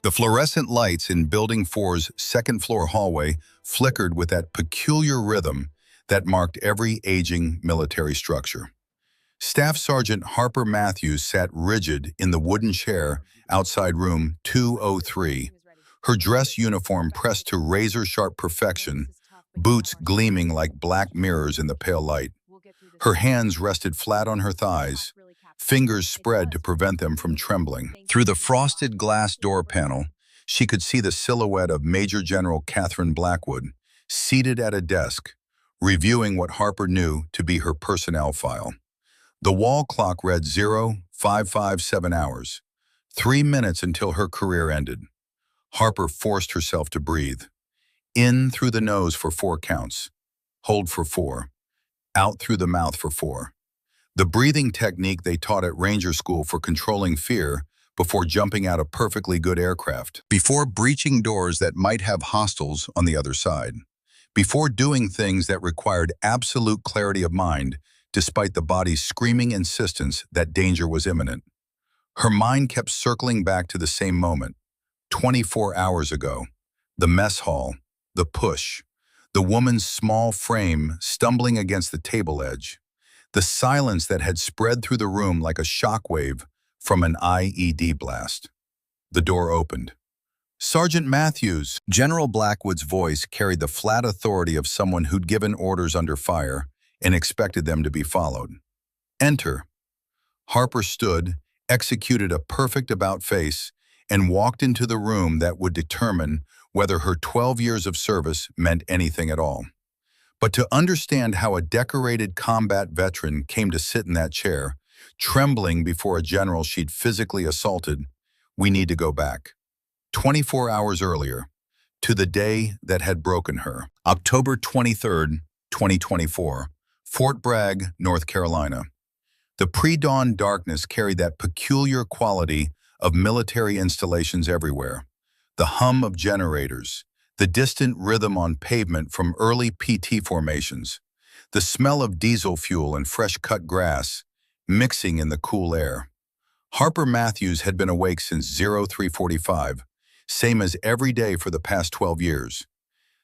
The fluorescent lights in Building 4's second-floor hallway flickered with that peculiar rhythm that marked every aging military structure. Staff Sergeant Harper Matthews sat rigid in the wooden chair outside room 203, her dress uniform pressed to razor-sharp perfection, boots gleaming like black mirrors in the pale light. Her hands rested flat on her thighs, fingers spread to prevent them from trembling. Through the frosted glass door panel, she could see the silhouette of Major General Catherine Blackwood, seated at a desk, reviewing what Harper knew to be her personnel file. The wall clock read 0557 hours, 3 minutes until her career ended. Harper forced herself to breathe. In through the nose for 4 counts. Hold for 4. Out through the mouth for 4. The breathing technique they taught at Ranger School for controlling fear before jumping out of perfectly good aircraft. Before breaching doors that might have hostiles on the other side. Before doing things that required absolute clarity of mind, despite the body's screaming insistence that danger was imminent. Her mind kept circling back to the same moment, 24 hours ago. The mess hall, the push, the woman's small frame stumbling against the table edge, the silence that had spread through the room like a shockwave from an IED blast. The door opened. Sergeant Matthews. General Blackwood's voice carried the flat authority of someone who'd given orders under fire and expected them to be followed. Enter. Harper stood, executed a perfect about-face, and walked into the room that would determine whether her 12 years of service meant anything at all. But to understand how a decorated combat veteran came to sit in that chair, trembling before a general she'd physically assaulted, we need to go back. 24 hours earlier, to the day that had broken her. October 23rd, 2024, Fort Bragg, North Carolina. The pre-dawn darkness carried that peculiar quality of military installations everywhere. The hum of generators, the distant rhythm on pavement from early PT formations, the smell of diesel fuel and fresh-cut grass mixing in the cool air. Harper Matthews had been awake since 0345, same as every day for the past 12 years.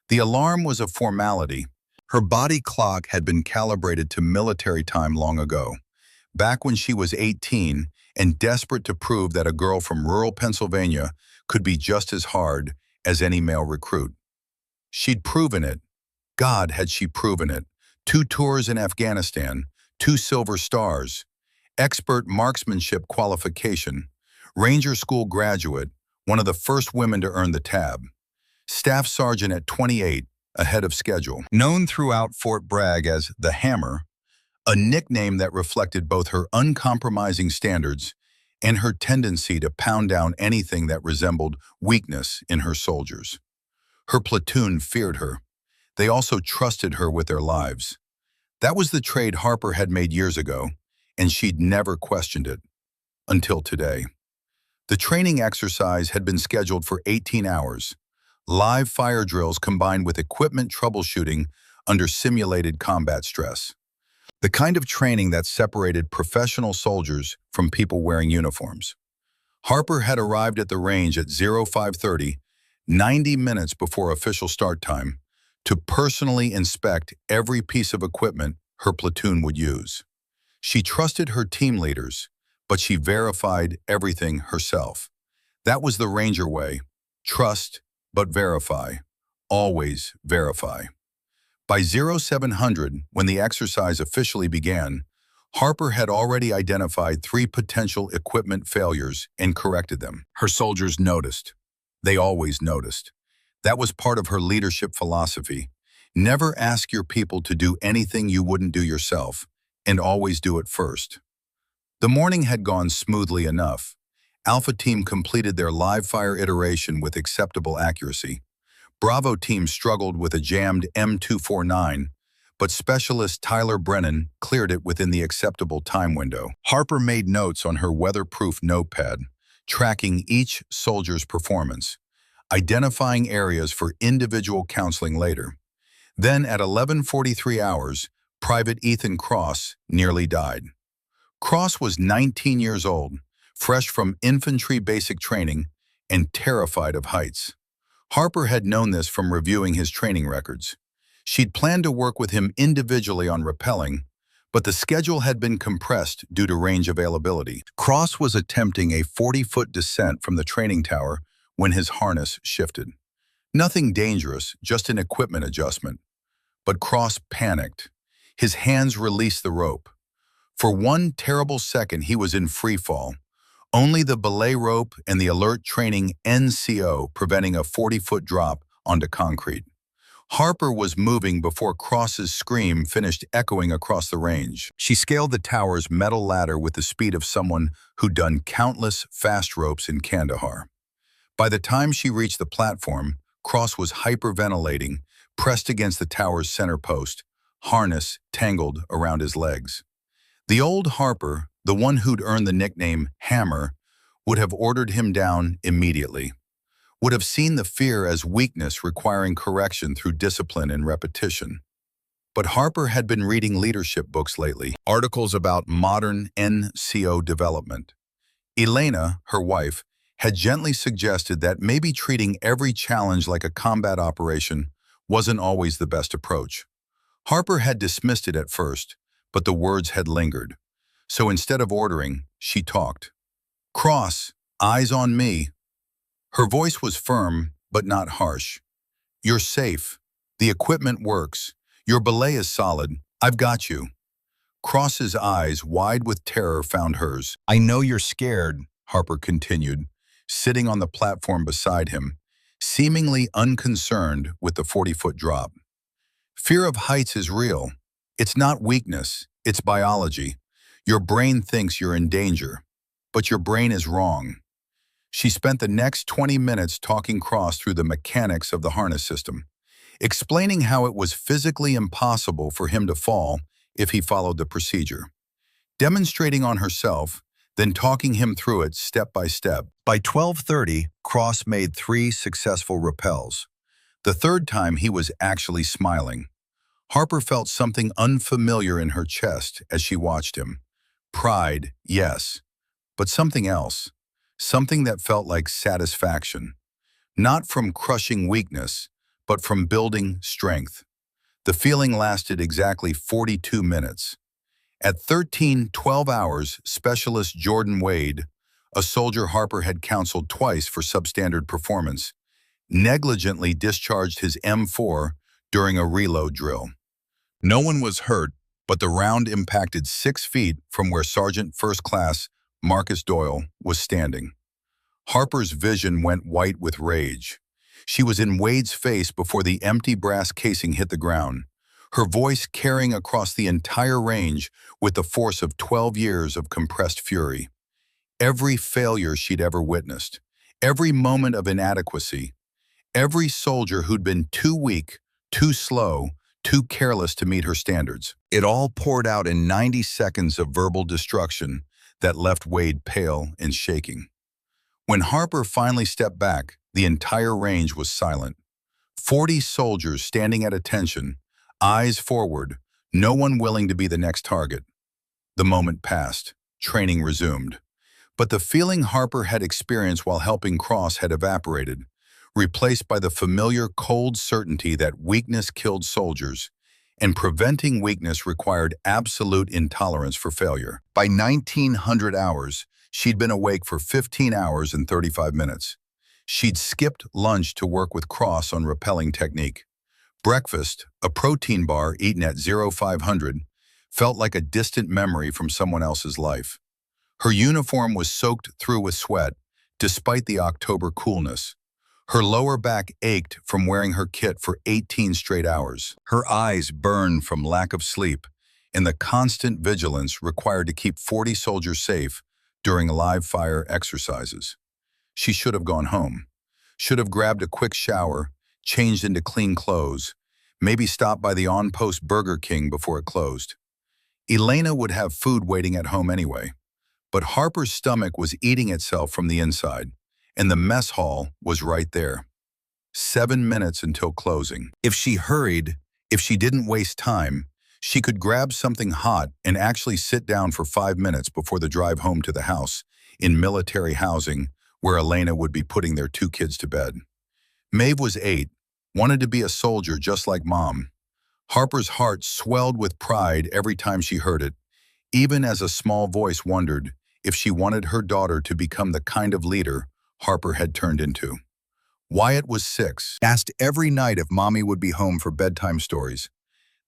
The alarm was a formality. Her body clock had been calibrated to military time long ago, back when she was 18 and desperate to prove that a girl from rural Pennsylvania could be just as hard as any male recruit. She'd proven it. God, had she proven it. 2 tours in Afghanistan, 2 silver stars, expert marksmanship qualification, Ranger School graduate, one of the first women to earn the tab, staff sergeant at 28, ahead of schedule. Known throughout Fort Bragg as the Hammer, a nickname that reflected both her uncompromising standards and her tendency to pound down anything that resembled weakness in her soldiers. Her platoon feared her. They also trusted her with their lives. That was the trade Harper had made years ago, and she'd never questioned it. Until today. The training exercise had been scheduled for 18 hours, live fire drills combined with equipment troubleshooting under simulated combat stress. The kind of training that separated professional soldiers from people wearing uniforms. Harper had arrived at the range at 0530, 90 minutes before official start time, to personally inspect every piece of equipment her platoon would use. She trusted her team leaders, but she verified everything herself. That was the Ranger way. Trust, but verify. Always verify. By 0700, when the exercise officially began, Harper had already identified 3 potential equipment failures and corrected them. Her soldiers noticed. They always noticed. That was part of her leadership philosophy. Never ask your people to do anything you wouldn't do yourself, and always do it first. The morning had gone smoothly enough. Alpha Team completed their live fire iteration with acceptable accuracy. Bravo Team struggled with a jammed M249, but specialist Tyler Brennan cleared it within the acceptable time window. Harper made notes on her weatherproof notepad, tracking each soldier's performance, identifying areas for individual counseling later. Then at 11:43 hours, Private Ethan Cross nearly died. Cross was 19 years old, fresh from infantry basic training, and terrified of heights. Harper had known this from reviewing his training records. She'd planned to work with him individually on rappelling, but the schedule had been compressed due to range availability. Cross was attempting a 40-foot descent from the training tower when his harness shifted. Nothing dangerous, just an equipment adjustment. But Cross panicked. His hands released the rope. For one terrible second, he was in free fall. Only the belay rope and the alert training NCO preventing a 40-foot drop onto concrete. Harper was moving before Cross's scream finished echoing across the range. She scaled the tower's metal ladder with the speed of someone who'd done countless fast ropes in Kandahar. By the time she reached the platform, Cross was hyperventilating, pressed against the tower's center post, harness tangled around his legs. The old Harper, the one who'd earned the nickname Hammer, would have ordered him down immediately, would have seen the fear as weakness requiring correction through discipline and repetition. But Harper had been reading leadership books lately, articles about modern NCO development. Elena, her wife, had gently suggested that maybe treating every challenge like a combat operation wasn't always the best approach. Harper had dismissed it at first, but the words had lingered. So instead of ordering, she talked. "Cross, eyes on me." Her voice was firm, but not harsh. "You're safe. The equipment works. Your belay is solid. I've got you." Cross's eyes, wide with terror, found hers. "I know you're scared," Harper continued, sitting on the platform beside him, seemingly unconcerned with the 40-foot drop. "Fear of heights is real. It's not weakness, it's biology. Your brain thinks you're in danger, but your brain is wrong." She spent the next 20 minutes talking Cross through the mechanics of the harness system, explaining how it was physically impossible for him to fall if he followed the procedure, demonstrating on herself, then talking him through it step by step. By 12:30, Cross made 3 successful rappels. The third time, he was actually smiling. Harper felt something unfamiliar in her chest as she watched him. Pride, yes, but something else. Something that felt like satisfaction. Not from crushing weakness, but from building strength. The feeling lasted exactly 42 minutes. At 13-12 hours, Specialist Jordan Wade, a soldier Harper had counseled twice for substandard performance, negligently discharged his M4 during a reload drill. No one was hurt, but the round impacted 6 feet from where Sergeant First Class Marcus Doyle was standing. Harper's vision went white with rage. She was in Wade's face before the empty brass casing hit the ground, her voice carrying across the entire range with the force of 12 years of compressed fury. Every failure she'd ever witnessed, every moment of inadequacy, every soldier who'd been too weak, too slow, too careless to meet her standards. It all poured out in 90 seconds of verbal destruction that left Wade pale and shaking. When Harper finally stepped back, the entire range was silent. 40 soldiers standing at attention, eyes forward, no one willing to be the next target. The moment passed. Training resumed. But the feeling Harper had experienced while helping Cross had evaporated, replaced by the familiar cold certainty that weakness killed soldiers, and preventing weakness required absolute intolerance for failure. By 1900 hours, she'd been awake for 15 hours and 35 minutes. She'd skipped lunch to work with Cross on rappelling technique. Breakfast, a protein bar eaten at 0500, felt like a distant memory from someone else's life. Her uniform was soaked through with sweat, despite the October coolness. Her lower back ached from wearing her kit for 18 straight hours. Her eyes burned from lack of sleep and the constant vigilance required to keep 40 soldiers safe during live fire exercises. She should have gone home, should have grabbed a quick shower, changed into clean clothes, maybe stopped by the on-post Burger King before it closed. Elena would have food waiting at home anyway, but Harper's stomach was eating itself from the inside, and the mess hall was right there. 7 minutes until closing. If she hurried, if she didn't waste time, she could grab something hot and actually sit down for 5 minutes before the drive home to the house in military housing where Elena would be putting their two kids to bed. Maeve was 8, wanted to be a soldier just like Mom. Harper's heart swelled with pride every time she heard it, even as a small voice wondered if she wanted her daughter to become the kind of leader Harper had turned into. Wyatt was 6, asked every night if Mommy would be home for bedtime stories.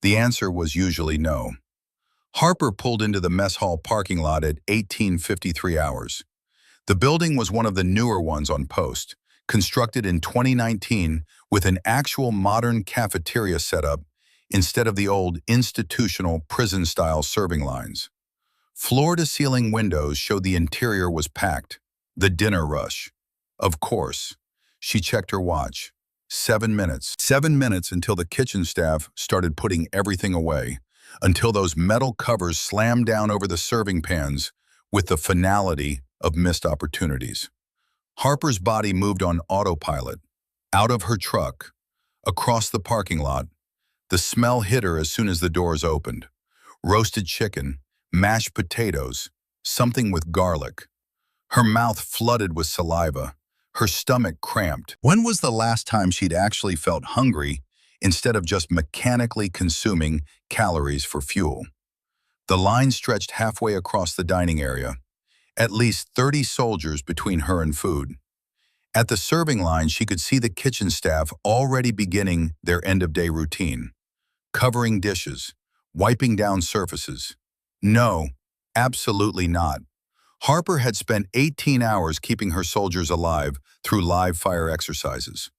The answer was usually no. Harper pulled into the mess hall parking lot at 18:53 hours. The building was one of the newer ones on post, constructed in 2019 with an actual modern cafeteria setup instead of the old institutional prison-style serving lines. Floor-to-ceiling windows showed the interior was packed. The dinner rush. Of course. She checked her watch. 7 minutes. 7 minutes until the kitchen staff started putting everything away, until those metal covers slammed down over the serving pans with the finality of missed opportunities. Harper's body moved on autopilot, out of her truck, across the parking lot. The smell hit her as soon as the doors opened. Roasted chicken, mashed potatoes, something with garlic. Her mouth flooded with saliva, her stomach cramped. When was the last time she'd actually felt hungry instead of just mechanically consuming calories for fuel? The line stretched halfway across the dining area, at least 30 soldiers between her and food. At the serving line, she could see the kitchen staff already beginning their end-of-day routine, covering dishes, wiping down surfaces. No, absolutely not. Harper had spent 18 hours keeping her soldiers alive through live fire exercises.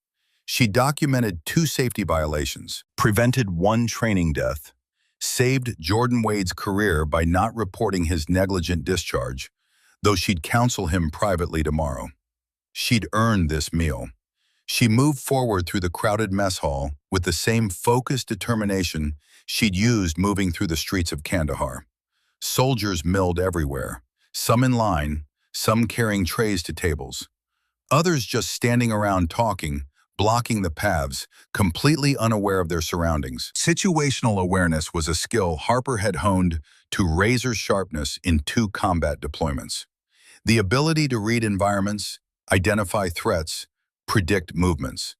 She documented 2 safety violations, prevented 1 training death, saved Jordan Wade's career by not reporting his negligent discharge, though she'd counsel him privately tomorrow. She'd earned this meal. She moved forward through the crowded mess hall with the same focused determination she'd used moving through the streets of Kandahar. Soldiers milled everywhere, some in line, some carrying trays to tables. Others just standing around talking, blocking the paths, completely unaware of their surroundings. Situational awareness was a skill Harper had honed to razor sharpness in 2 combat deployments. The ability to read environments, identify threats, predict movements.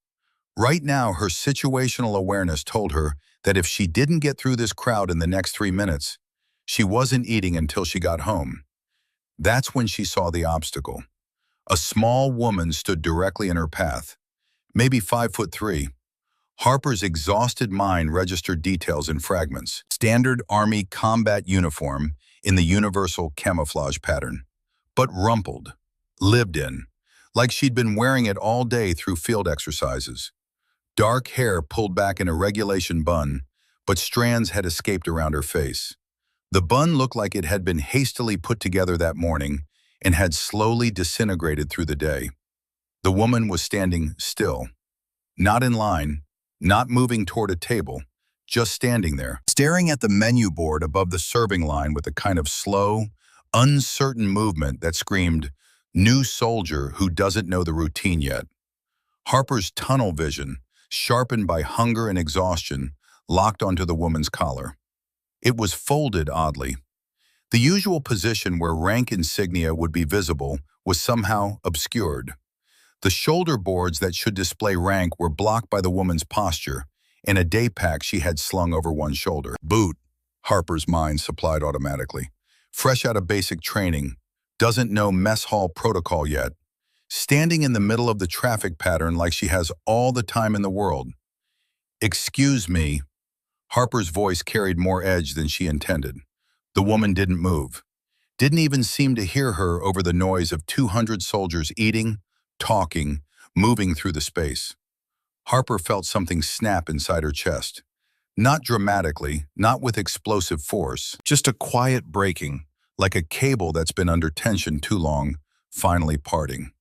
Right now, her situational awareness told her that if she didn't get through this crowd in the next 3 minutes, she wasn't eating until she got home. That's when she saw the obstacle. A small woman stood directly in her path, maybe 5'3". Harper's exhausted mind registered details in fragments. Standard Army combat uniform in the universal camouflage pattern, but rumpled, lived in, like she'd been wearing it all day through field exercises. Dark hair pulled back in a regulation bun, but strands had escaped around her face. The bun looked like it had been hastily put together that morning and had slowly disintegrated through the day. The woman was standing still, not in line, not moving toward a table, just standing there, staring at the menu board above the serving line with a kind of slow, uncertain movement that screamed, "New soldier who doesn't know the routine yet." Harper's tunnel vision, sharpened by hunger and exhaustion, locked onto the woman's collar. It was folded oddly. The usual position where rank insignia would be visible was somehow obscured. The shoulder boards that should display rank were blocked by the woman's posture and a day pack she had slung over one shoulder. Boot, Harper's mind supplied automatically. Fresh out of basic training, doesn't know mess hall protocol yet, standing in the middle of the traffic pattern like she has all the time in the world. "Excuse me." Harper's voice carried more edge than she intended. The woman didn't move, didn't even seem to hear her over the noise of 200 soldiers eating, talking, moving through the space. Harper felt something snap inside her chest. Not dramatically, not with explosive force, just a quiet breaking, like a cable that's been under tension too long, finally parting.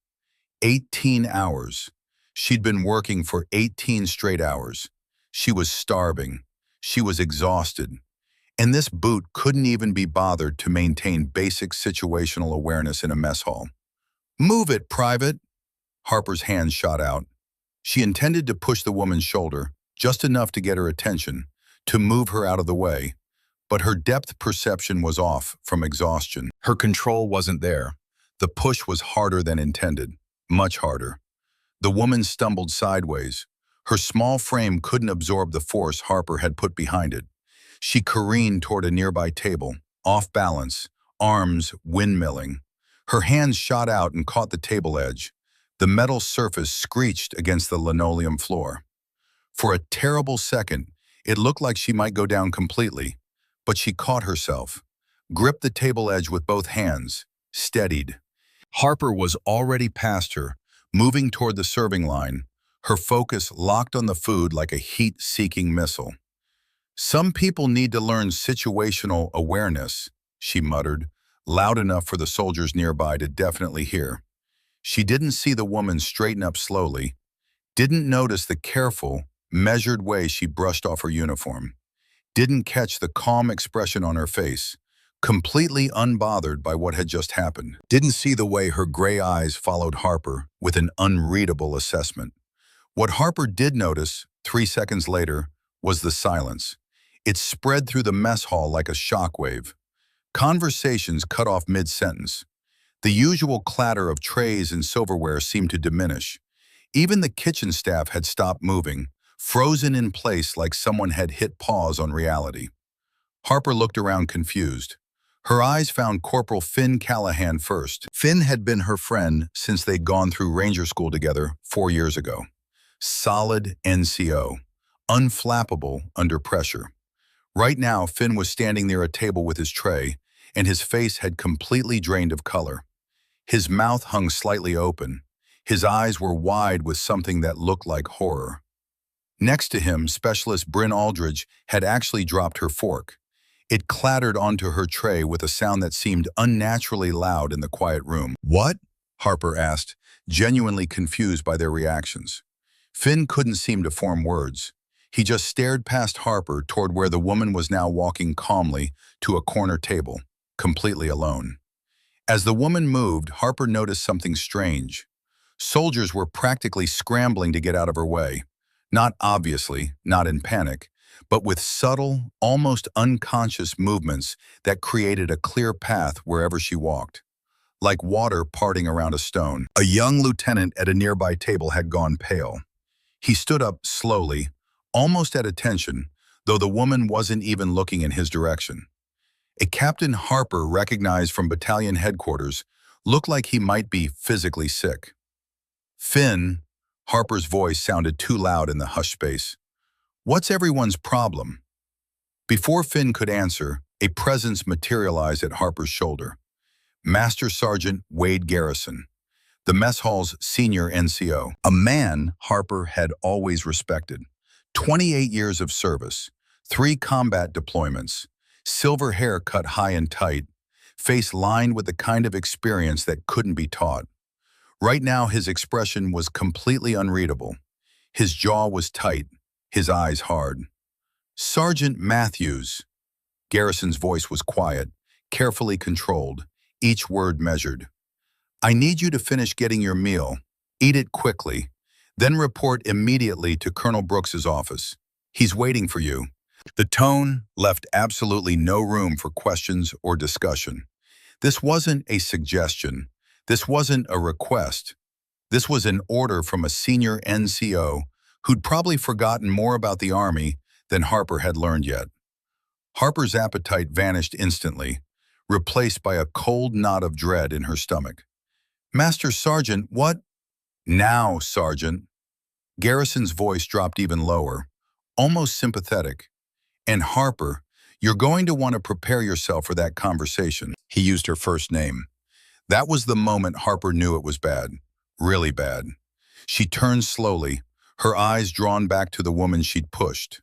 18 hours. She'd been working for 18 straight hours. She was starving. She was exhausted. And this boot couldn't even be bothered to maintain basic situational awareness in a mess hall. "Move it, Private!" Harper's hand shot out. She intended to push the woman's shoulder, just enough to get her attention, to move her out of the way. But her depth perception was off from exhaustion. Her control wasn't there. The push was harder than intended. Much harder. The woman stumbled sideways. Her small frame couldn't absorb the force Harper had put behind it. She careened toward a nearby table, off balance, arms windmilling. Her hands shot out and caught the table edge. The metal surface screeched against the linoleum floor. For a terrible second, it looked like she might go down completely, but she caught herself, gripped the table edge with both hands, steadied. Harper was already past her, moving toward the serving line, her focus locked on the food like a heat-seeking missile. "Some people need to learn situational awareness," she muttered, loud enough for the soldiers nearby to definitely hear. She didn't see the woman straighten up slowly, didn't notice the careful, measured way she brushed off her uniform, didn't catch the calm expression on her face, completely unbothered by what had just happened, didn't see the way her gray eyes followed Harper with an unreadable assessment. What Harper did notice, 3 seconds later, was the silence. It spread through the mess hall like a shockwave. Conversations cut off mid-sentence. The usual clatter of trays and silverware seemed to diminish. Even the kitchen staff had stopped moving, frozen in place like someone had hit pause on reality. Harper looked around confused. Her eyes found Corporal Finn Callahan first. Finn had been her friend since they'd gone through Ranger School together 4 years ago. Solid NCO, unflappable under pressure. Right now, Finn was standing near a table with his tray, and his face had completely drained of color. His mouth hung slightly open. His eyes were wide with something that looked like horror. Next to him, Specialist Bryn Aldridge had actually dropped her fork. It clattered onto her tray with a sound that seemed unnaturally loud in the quiet room. "What?" Harper asked, genuinely confused by their reactions. Finn couldn't seem to form words. He just stared past Harper toward where the woman was now walking calmly to a corner table, completely alone. As the woman moved, Harper noticed something strange. Soldiers were practically scrambling to get out of her way. Not obviously, not in panic, but with subtle, almost unconscious movements that created a clear path wherever she walked. Like water parting around a stone. A young lieutenant at a nearby table had gone pale. He stood up slowly, almost at attention, though the woman wasn't even looking in his direction. A Captain Harper recognized from battalion headquarters looked like he might be physically sick. "Finn," Harper's voice sounded too loud in the hushed space. "What's everyone's problem?" Before Finn could answer, a presence materialized at Harper's shoulder. Master Sergeant Wade Garrison, the mess hall's senior NCO. A man Harper had always respected. 28 years of service, 3 combat deployments, silver hair cut high and tight, face lined with the kind of experience that couldn't be taught. Right now, his expression was completely unreadable. His jaw was tight, his eyes hard. "Sergeant Matthews." Garrison's voice was quiet, carefully controlled, each word measured. "I need you to finish getting your meal. Eat it quickly. Then report immediately to Colonel Brooks's office. He's waiting for you." The tone left absolutely no room for questions or discussion. This wasn't a suggestion. This wasn't a request. This was an order from a senior NCO who'd probably forgotten more about the Army than Harper had learned yet. Harper's appetite vanished instantly, replaced by a cold knot of dread in her stomach. "Master Sergeant, what?" "Now, Sergeant." Garrison's voice dropped even lower, almost sympathetic. "And Harper, you're going to want to prepare yourself for that conversation." He used her first name. That was the moment Harper knew it was bad, really bad. She turned slowly, her eyes drawn back to the woman she'd pushed.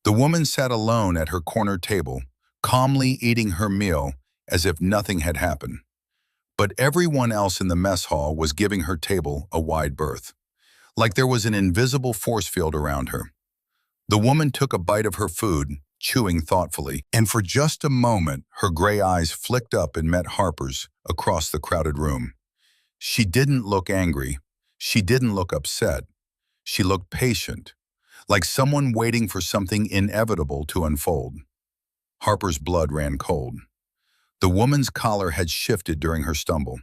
The woman sat alone at her corner table, calmly eating her meal as if nothing had happened. But everyone else in the mess hall was giving her table a wide berth, like there was an invisible force field around her. The woman took a bite of her food, chewing thoughtfully, and for just a moment, her gray eyes flicked up and met Harper's across the crowded room. She didn't look angry. She didn't look upset. She looked patient, like someone waiting for something inevitable to unfold. Harper's blood ran cold. The woman's collar had shifted during her stumble.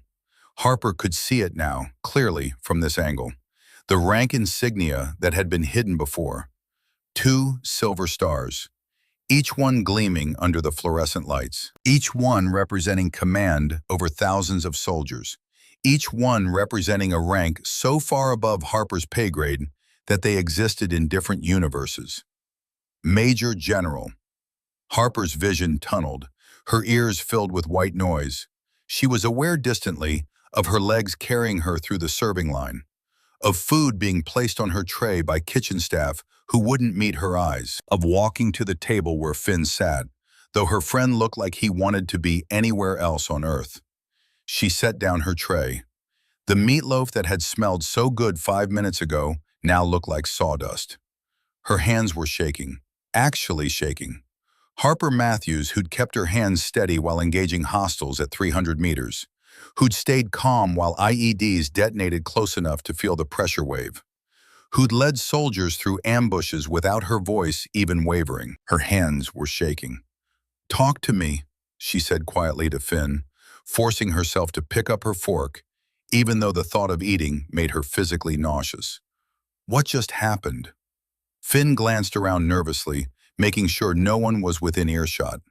Harper could see it now, clearly, from this angle. The rank insignia that had been hidden before. 2 silver stars, each one gleaming under the fluorescent lights. Each one representing command over thousands of soldiers. Each one representing a rank so far above Harper's pay grade that they existed in different universes. Major General. Harper's vision tunneled, her ears filled with white noise. She was aware distantly of her legs carrying her through the serving line, of food being placed on her tray by kitchen staff who wouldn't meet her eyes, of walking to the table where Finn sat, though her friend looked like he wanted to be anywhere else on Earth. She set down her tray. The meatloaf that had smelled so good 5 minutes ago now looked like sawdust. Her hands were shaking, actually shaking. Harper Matthews, who'd kept her hands steady while engaging hostiles at 300 meters, who'd stayed calm while IEDs detonated close enough to feel the pressure wave, who'd led soldiers through ambushes without her voice even wavering. Her hands were shaking. "Talk to me," she said quietly to Finn, forcing herself to pick up her fork, even though the thought of eating made her physically nauseous. What just happened? Finn glanced around nervously, making sure no one was within earshot.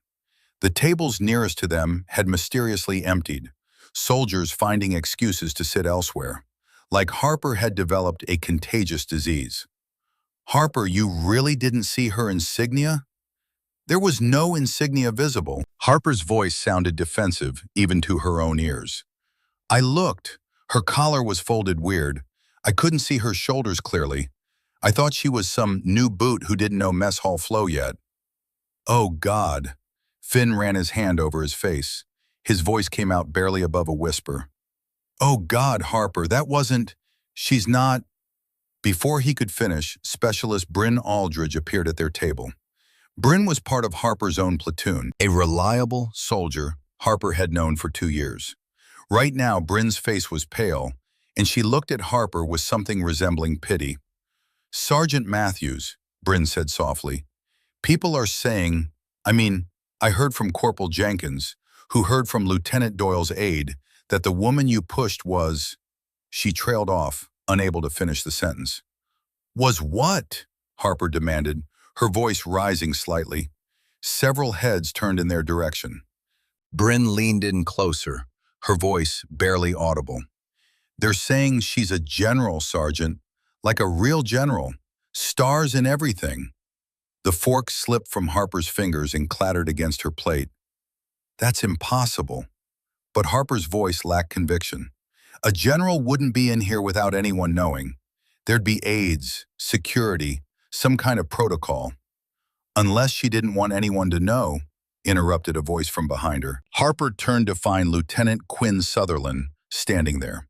The tables nearest to them had mysteriously emptied, soldiers finding excuses to sit elsewhere, like Harper had developed a contagious disease. "Harper, you really didn't see her insignia?" There was no insignia visible. Harper's voice sounded defensive, even to her own ears. "I looked. Her collar was folded weird. I couldn't see her shoulders clearly. I thought she was some new boot who didn't know mess hall flow yet." "Oh, God." Finn ran his hand over his face. His voice came out barely above a whisper. "Oh, God, Harper, that wasn't... She's not..." Before he could finish, Specialist Bryn Aldridge appeared at their table. Bryn was part of Harper's own platoon, a reliable soldier Harper had known for 2 years. Right now, Bryn's face was pale, and she looked at Harper with something resembling pity. "Sergeant Matthews," Bryn said softly, "people are saying, I heard from Corporal Jenkins, who heard from Lieutenant Doyle's aide, that the woman you pushed was..." She trailed off, unable to finish the sentence. "Was what?" Harper demanded, her voice rising slightly. Several heads turned in their direction. Bryn leaned in closer, her voice barely audible. "They're saying she's a general, Sergeant, like a real general, stars and everything." The fork slipped from Harper's fingers and clattered against her plate. "That's impossible." But Harper's voice lacked conviction. "A general wouldn't be in here without anyone knowing. There'd be aides, security, some kind of protocol." "Unless she didn't want anyone to know," interrupted a voice from behind her. Harper turned to find Lieutenant Quinn Sutherland standing there.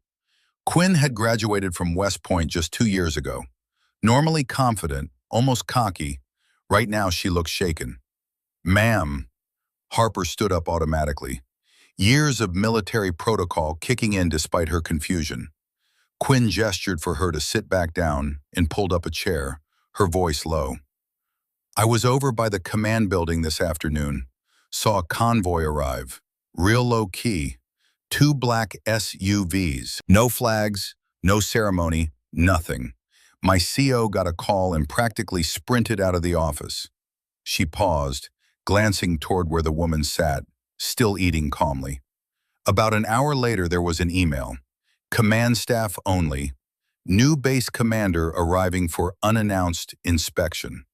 Quinn had graduated from West Point just 2 years ago. Normally confident, almost cocky, right now she looked shaken. "Ma'am." Harper stood up automatically. Years of military protocol kicking in despite her confusion. Quinn gestured for her to sit back down and pulled up a chair, her voice low. "I was over by the command building this afternoon. Saw a convoy arrive. Real low-key. 2 black SUVs. No flags, no ceremony, nothing. My CO got a call and practically sprinted out of the office." She paused, glancing toward where the woman sat, still eating calmly. About an hour later, there was an email. "Command staff only. New base commander arriving for unannounced inspection.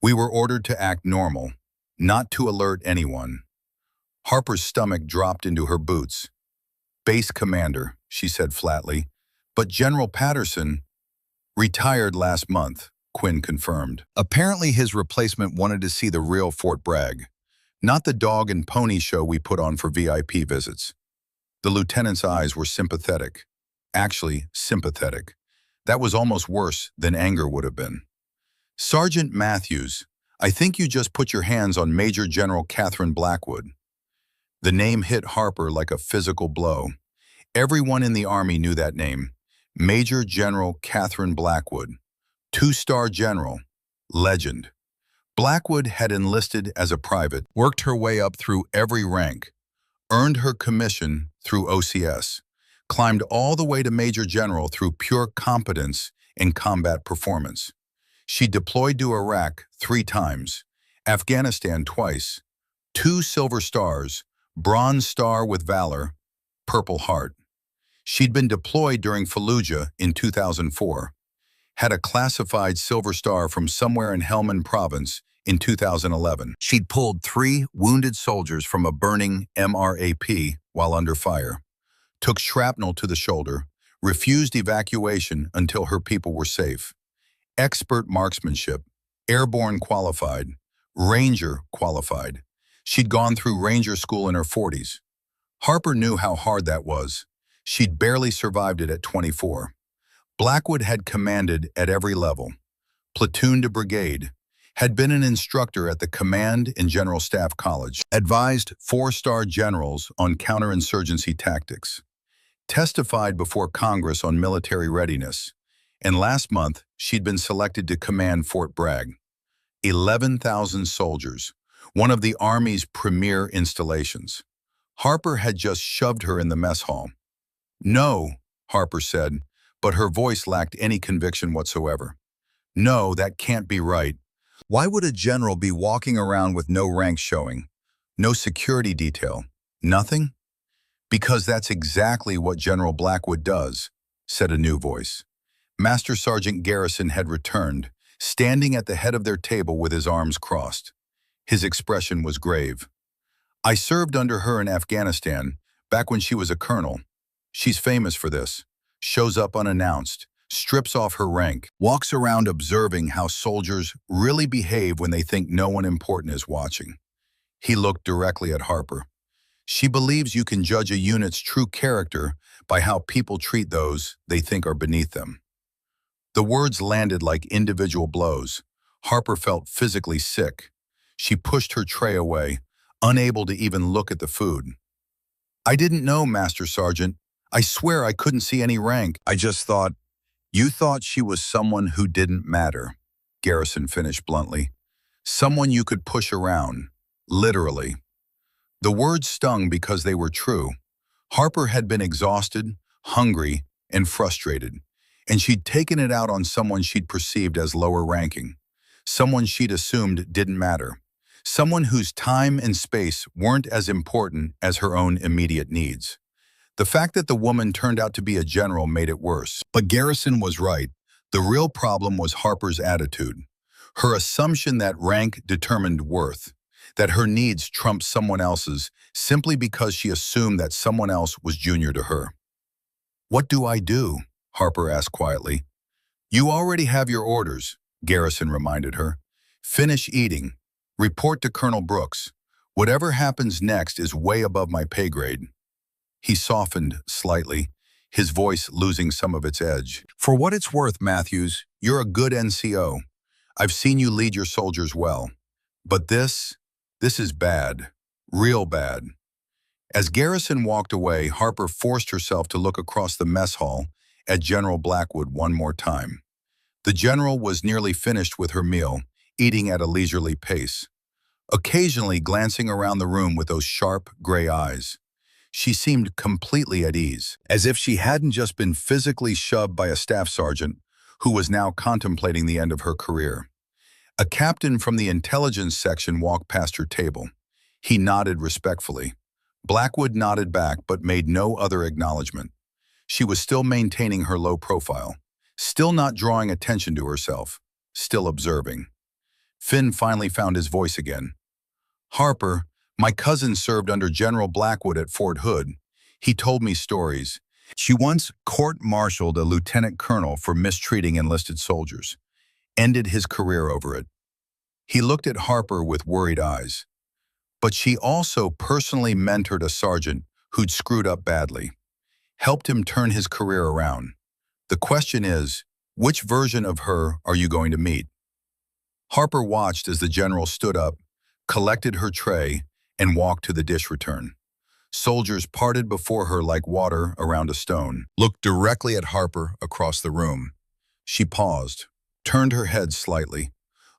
We were ordered to act normal, not to alert anyone." Harper's stomach dropped into her boots. "Base commander," she said flatly. "But General Patterson..." "Retired last month," Quinn confirmed. Apparently his replacement wanted to see the real Fort Bragg, not the dog and pony show we put on for VIP visits. The lieutenant's eyes were sympathetic. Actually, sympathetic. That was almost worse than anger would have been. "Sergeant Matthews, I think you just put your hands on Major General Catherine Blackwood." The name hit Harper like a physical blow. Everyone in the Army knew that name. Major General Catherine Blackwood. 2-star general. Legend. Blackwood had enlisted as a private, worked her way up through every rank, earned her commission through OCS, climbed all the way to Major General through pure competence in combat performance. She deployed to Iraq 3 times, Afghanistan twice, 2 Silver Stars, Bronze Star with Valor, Purple Heart. She'd been deployed during Fallujah in 2004, had a classified Silver Star from somewhere in Helmand Province in 2011. She'd pulled 3 wounded soldiers from a burning MRAP while under fire, took shrapnel to the shoulder, refused evacuation until her people were safe. Expert marksmanship, airborne qualified, Ranger qualified. She'd gone through Ranger school in her 40s. Harper knew how hard that was. She'd barely survived it at 24. Blackwood had commanded at every level, platoon to brigade, had been an instructor at the Command and General Staff College, advised 4-star generals on counterinsurgency tactics, testified before Congress on military readiness, and last month she'd been selected to command Fort Bragg. 11,000 soldiers, one of the Army's premier installations. Harper had just shoved her in the mess hall. "No," Harper said, but her voice lacked any conviction whatsoever. "No, that can't be right. Why would a general be walking around with no rank showing? No security detail? Nothing?" "Because that's exactly what General Blackwood does," said a new voice. Master Sergeant Garrison had returned, standing at the head of their table with his arms crossed. His expression was grave. "I served under her in Afghanistan, back when she was a colonel. She's famous for this. Shows up unannounced, strips off her rank, walks around observing how soldiers really behave when they think no one important is watching." He looked directly at Harper. "She believes you can judge a unit's true character by how people treat those they think are beneath them." The words landed like individual blows. Harper felt physically sick. She pushed her tray away, unable to even look at the food. "I didn't know, Master Sergeant. I swear I couldn't see any rank. I just thought—" "You thought she was someone who didn't matter," Garrison finished bluntly. "Someone you could push around, literally." The words stung because they were true. Harper had been exhausted, hungry, and frustrated, and she'd taken it out on someone she'd perceived as lower ranking, someone she'd assumed didn't matter, someone whose time and space weren't as important as her own immediate needs. The fact that the woman turned out to be a general made it worse. But Garrison was right. The real problem was Harper's attitude. Her assumption that rank determined worth, that her needs trumped someone else's simply because she assumed that someone else was junior to her. "What do I do?" Harper asked quietly. "You already have your orders," Garrison reminded her. "Finish eating. Report to Colonel Brooks. Whatever happens next is way above my pay grade." He softened slightly, his voice losing some of its edge. "For what it's worth, Matthews, you're a good NCO. I've seen you lead your soldiers well. But this is bad. Real bad." As Garrison walked away, Harper forced herself to look across the mess hall at General Blackwood one more time. The general was nearly finished with her meal, eating at a leisurely pace, occasionally glancing around the room with those sharp, gray eyes. She seemed completely at ease, as if she hadn't just been physically shoved by a staff sergeant who was now contemplating the end of her career. A captain from the intelligence section walked past her table. He nodded respectfully. Blackwood nodded back but made no other acknowledgement. She was still maintaining her low profile, still not drawing attention to herself, still observing. Finn finally found his voice again. "Harper, my cousin served under General Blackwood at Fort Hood. He told me stories. She once court-martialed a lieutenant colonel for mistreating enlisted soldiers, ended his career over it." He looked at Harper with worried eyes. "But she also personally mentored a sergeant who'd screwed up badly, helped him turn his career around. The question is, which version of her are you going to meet?" Harper watched as the general stood up, collected her tray, and walked to the dish return. Soldiers parted before her like water around a stone, looked directly at Harper across the room. She paused, turned her head slightly,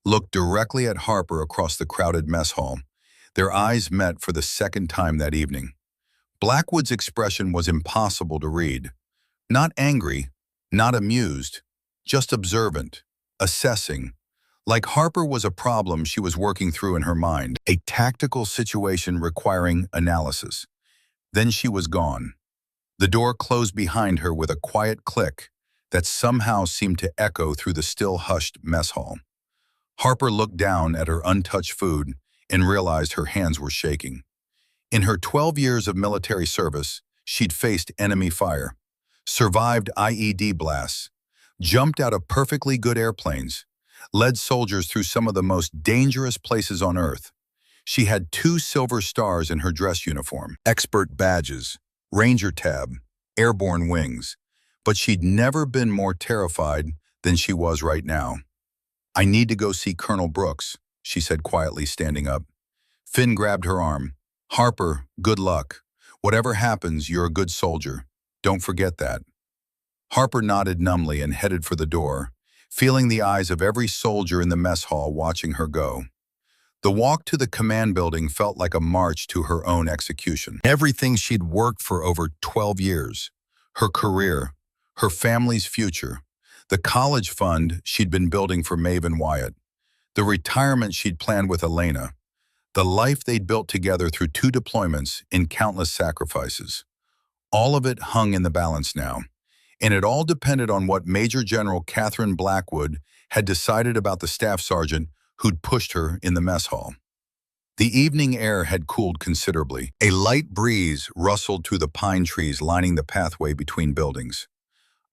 looked directly at Harper across the crowded mess hall. Their eyes met for the second time that evening. Blackwood's expression was impossible to read. Not angry, not amused, just observant, assessing. Like Harper was a problem she was working through in her mind, a tactical situation requiring analysis. Then she was gone. The door closed behind her with a quiet click that somehow seemed to echo through the still hushed mess hall. Harper looked down at her untouched food and realized her hands were shaking. In her 12 years of military service, she'd faced enemy fire, survived IED blasts, jumped out of perfectly good airplanes, led soldiers through some of the most dangerous places on Earth. She had 2 silver stars in her dress uniform, expert badges, Ranger tab, airborne wings, but she'd never been more terrified than she was right now. "I need to go see Colonel Brooks," she said quietly, standing up. Finn grabbed her arm. "Harper, good luck. Whatever happens, you're a good soldier. Don't forget that." Harper nodded numbly and headed for the door, feeling the eyes of every soldier in the mess hall watching her go. The walk to the command building felt like a march to her own execution. Everything she'd worked for over 12 years, her career, her family's future, the college fund she'd been building for Maeve and Wyatt, the retirement she'd planned with Elena, the life they'd built together through 2 deployments and countless sacrifices. All of it hung in the balance now, and it all depended on what Major General Catherine Blackwood had decided about the staff sergeant who'd pushed her in the mess hall. The evening air had cooled considerably. A light breeze rustled through the pine trees lining the pathway between buildings.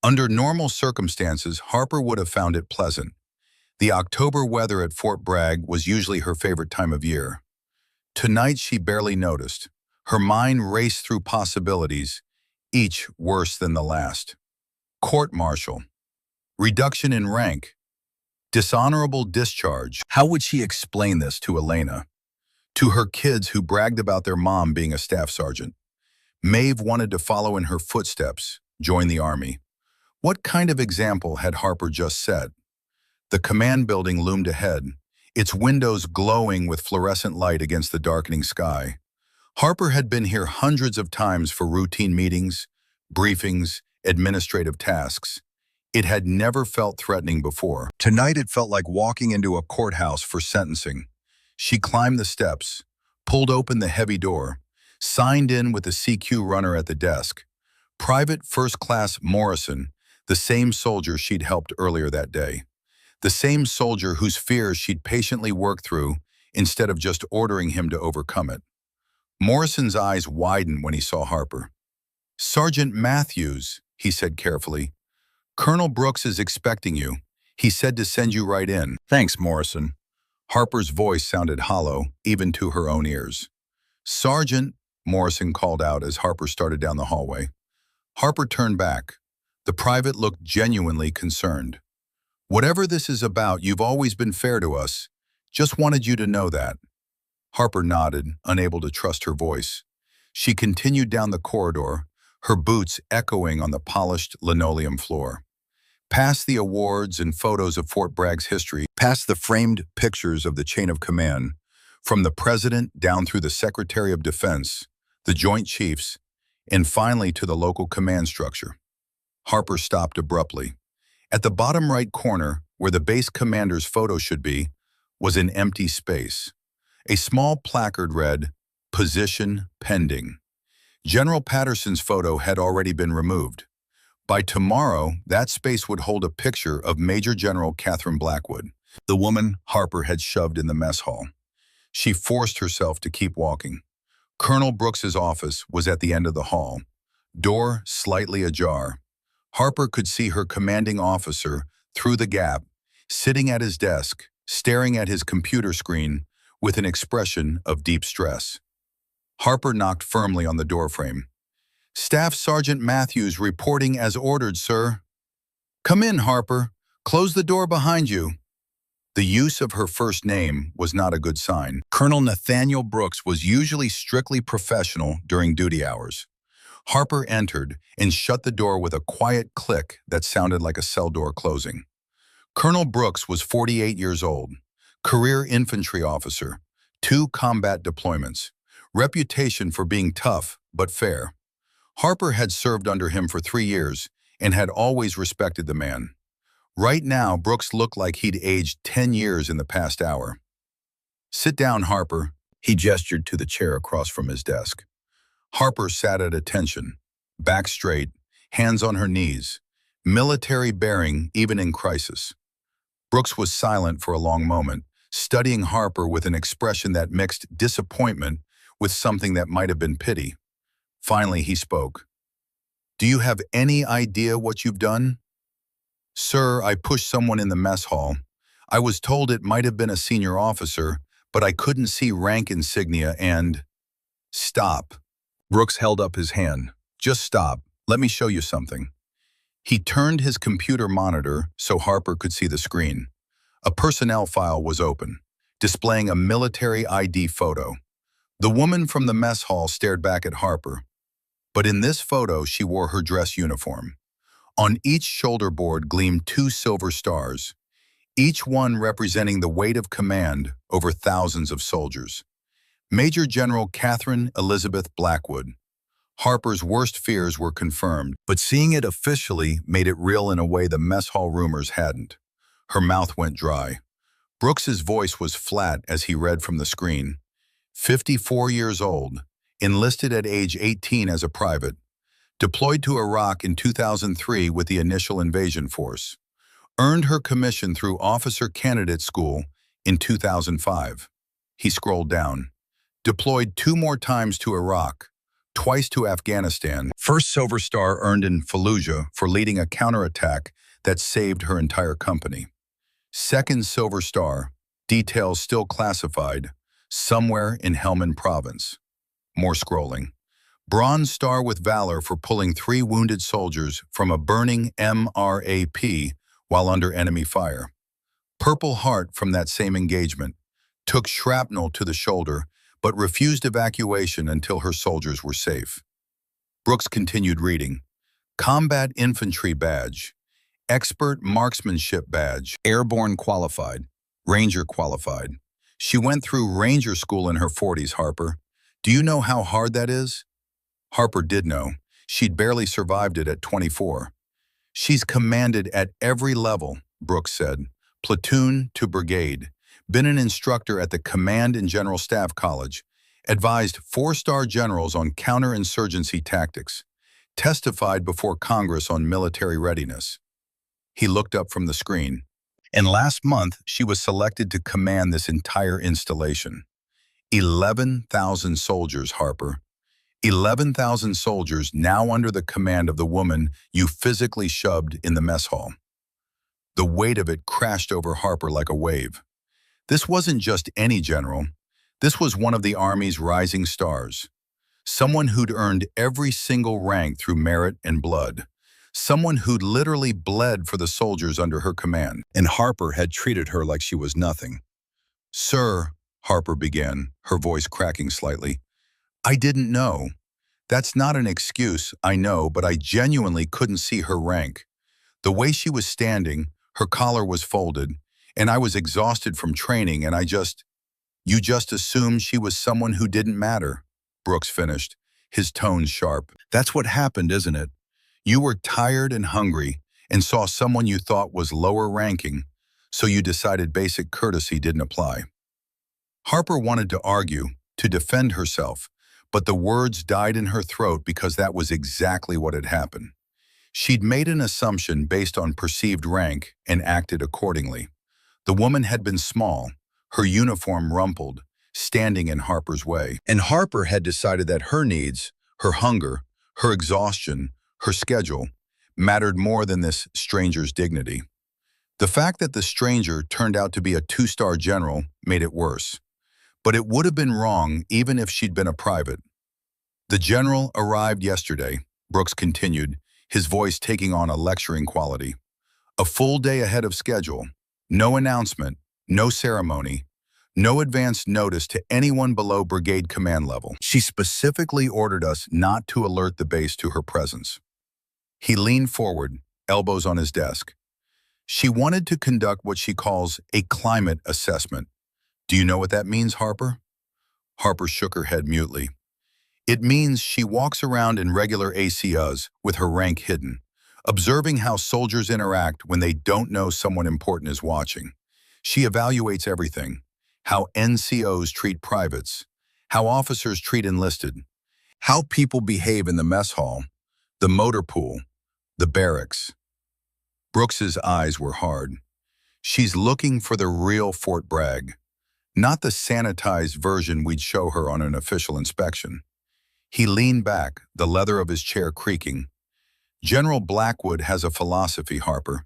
Under normal circumstances, Harper would have found it pleasant. The October weather at Fort Bragg was usually her favorite time of year. Tonight she barely noticed. Her mind raced through possibilities, each worse than the last. Court-martial, reduction in rank, dishonorable discharge. How would she explain this to Elena? To her kids who bragged about their mom being a staff sergeant? Maeve wanted to follow in her footsteps, join the Army. What kind of example had Harper just set? The command building loomed ahead, its windows glowing with fluorescent light against the darkening sky. Harper had been here hundreds of times for routine meetings, briefings, administrative tasks. It had never felt threatening before. Tonight it felt like walking into a courthouse for sentencing. She climbed the steps, pulled open the heavy door, signed in with the CQ runner at the desk. Private First Class Morrison, the same soldier she'd helped earlier that day. The same soldier whose fears she'd patiently worked through instead of just ordering him to overcome it. Morrison's eyes widened when he saw Harper. "Sergeant Matthews," he said carefully. "Colonel Brooks is expecting you. He said to send you right in." "Thanks, Morrison." Harper's voice sounded hollow, even to her own ears. "Sergeant," Morrison called out as Harper started down the hallway. Harper turned back. The private looked genuinely concerned. "Whatever this is about, you've always been fair to us. Just wanted you to know that." Harper nodded, unable to trust her voice. She continued down the corridor, her boots echoing on the polished linoleum floor. Past the awards and photos of Fort Bragg's history, past the framed pictures of the chain of command, from the President down through the Secretary of Defense, the Joint Chiefs, and finally to the local command structure. Harper stopped abruptly. At the bottom right corner, where the base commander's photo should be, was an empty space. A small placard read, "Position pending." General Patterson's photo had already been removed. By tomorrow, that space would hold a picture of Major General Catherine Blackwood, the woman Harper had shoved in the mess hall. She forced herself to keep walking. Colonel Brooks's office was at the end of the hall, door slightly ajar. Harper could see her commanding officer through the gap, sitting at his desk, staring at his computer screen with an expression of deep stress. Harper knocked firmly on the doorframe. "Staff Sergeant Matthews reporting as ordered, sir." "Come in, Harper. Close the door behind you." The use of her first name was not a good sign. Colonel Nathaniel Brooks was usually strictly professional during duty hours. Harper entered and shut the door with a quiet click that sounded like a cell door closing. Colonel Brooks was 48 years old, career infantry officer, 2 combat deployments, reputation for being tough but fair. Harper had served under him for 3 years and had always respected the man. Right now, Brooks looked like he'd aged 10 years in the past hour. "Sit down, Harper." He gestured to the chair across from his desk. Harper sat at attention, back straight, hands on her knees, military bearing even in crisis. Brooks was silent for a long moment, studying Harper with an expression that mixed disappointment with something that might have been pity. Finally, he spoke. "Do you have any idea what you've done?" "Sir, I pushed someone in the mess hall. I was told it might have been a senior officer, but I couldn't see rank insignia and—" "Stop." Brooks held up his hand. "Just stop. Let me show you something." He turned his computer monitor so Harper could see the screen. A personnel file was open, displaying a military ID photo. The woman from the mess hall stared back at Harper. But in this photo, she wore her dress uniform. On each shoulder board gleamed 2 silver stars, each one representing the weight of command over thousands of soldiers. Major General Catherine Elizabeth Blackwood. Harper's worst fears were confirmed, but seeing it officially made it real in a way the mess hall rumors hadn't. Her mouth went dry. Brooks's voice was flat as he read from the screen. 54 years old, enlisted at age 18 as a private, deployed to Iraq in 2003 with the initial invasion force, earned her commission through Officer Candidate School in 2005. He scrolled down. Deployed 2 more times to Iraq, twice to Afghanistan. First Silver Star earned in Fallujah for leading a counterattack that saved her entire company. Second Silver Star, details still classified, somewhere in Helmand Province. More scrolling. Bronze Star with Valor for pulling 3 wounded soldiers from a burning MRAP while under enemy fire. Purple Heart from that same engagement. Took shrapnel to the shoulder, but refused evacuation until her soldiers were safe. Brooks continued reading. Combat Infantry Badge. Expert Marksmanship Badge. Airborne Qualified. Ranger Qualified. She went through Ranger School in her 40s, Harper. Do you know how hard that is? Harper did know. She'd barely survived it at 24. She's commanded at every level, Brooks said, platoon to brigade, been an instructor at the Command and General Staff College, advised 4-star generals on counterinsurgency tactics, testified before Congress on military readiness. He looked up from the screen. And last month, she was selected to command this entire installation. 11,000 soldiers, Harper. 11,000 soldiers now under the command of the woman you physically shoved in the mess hall. The weight of it crashed over Harper like a wave. This wasn't just any general. This was one of the Army's rising stars. Someone who'd earned every single rank through merit and blood. Someone who'd literally bled for the soldiers under her command. And Harper had treated her like she was nothing. "Sir," Harper began, her voice cracking slightly, "I didn't know. That's not an excuse, I know, but I genuinely couldn't see her rank. The way she was standing, her collar was folded, and I was exhausted from training, and You just assumed she was someone who didn't matter," Brooks finished, his tones sharp. "That's what happened, isn't it? You were tired and hungry and saw someone you thought was lower ranking, so you decided basic courtesy didn't apply." Harper wanted to argue, to defend herself, but the words died in her throat because that was exactly what had happened. She'd made an assumption based on perceived rank and acted accordingly. The woman had been small, her uniform rumpled, standing in Harper's way. And Harper had decided that her needs, her hunger, her exhaustion, her schedule, mattered more than this stranger's dignity. The fact that the stranger turned out to be a 2-star general made it worse. But it would have been wrong even if she'd been a private. "The general arrived yesterday," Brooks continued, his voice taking on a lecturing quality. "A full day ahead of schedule. No announcement, no ceremony, no advance notice to anyone below brigade command level. She specifically ordered us not to alert the base to her presence." He leaned forward, elbows on his desk. "She wanted to conduct what she calls a climate assessment. Do you know what that means, Harper?" Harper shook her head mutely. It means she walks around in regular ACOs with her rank hidden, observing how soldiers interact when they don't know someone important is watching. She evaluates everything: how NCOs treat privates, how officers treat enlisted, how people behave in the mess hall, the motor pool, the barracks. Brooks's eyes were hard. She's looking for the real Fort Bragg, not the sanitized version we'd show her on an official inspection. He leaned back, the leather of his chair creaking. General Blackwood has a philosophy, Harper.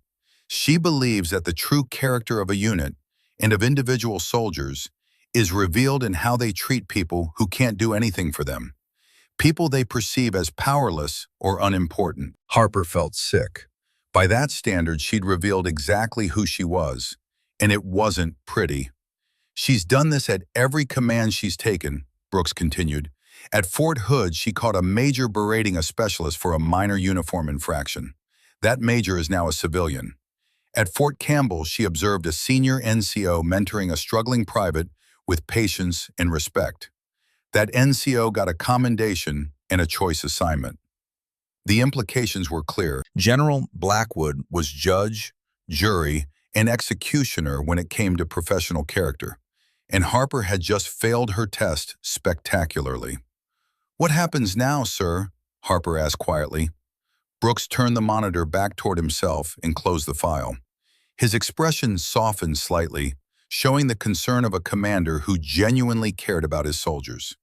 She believes that the true character of a unit and of individual soldiers is revealed in how they treat people who can't do anything for them, people they perceive as powerless or unimportant. Harper felt sick. By that standard, she'd revealed exactly who she was, and it wasn't pretty. She's done this at every command she's taken, Brooks continued. At Fort Hood, she caught a major berating a specialist for a minor uniform infraction. That major is now a civilian. At Fort Campbell, she observed a senior NCO mentoring a struggling private with patience and respect. That NCO got a commendation and a choice assignment. The implications were clear. General Blackwood was judge, jury, and executioner when it came to professional character, and Harper had just failed her test spectacularly. "What happens now, sir?" Harper asked quietly. Brooks turned the monitor back toward himself and closed the file. His expression softened slightly, showing the concern of a commander who genuinely cared about his soldiers.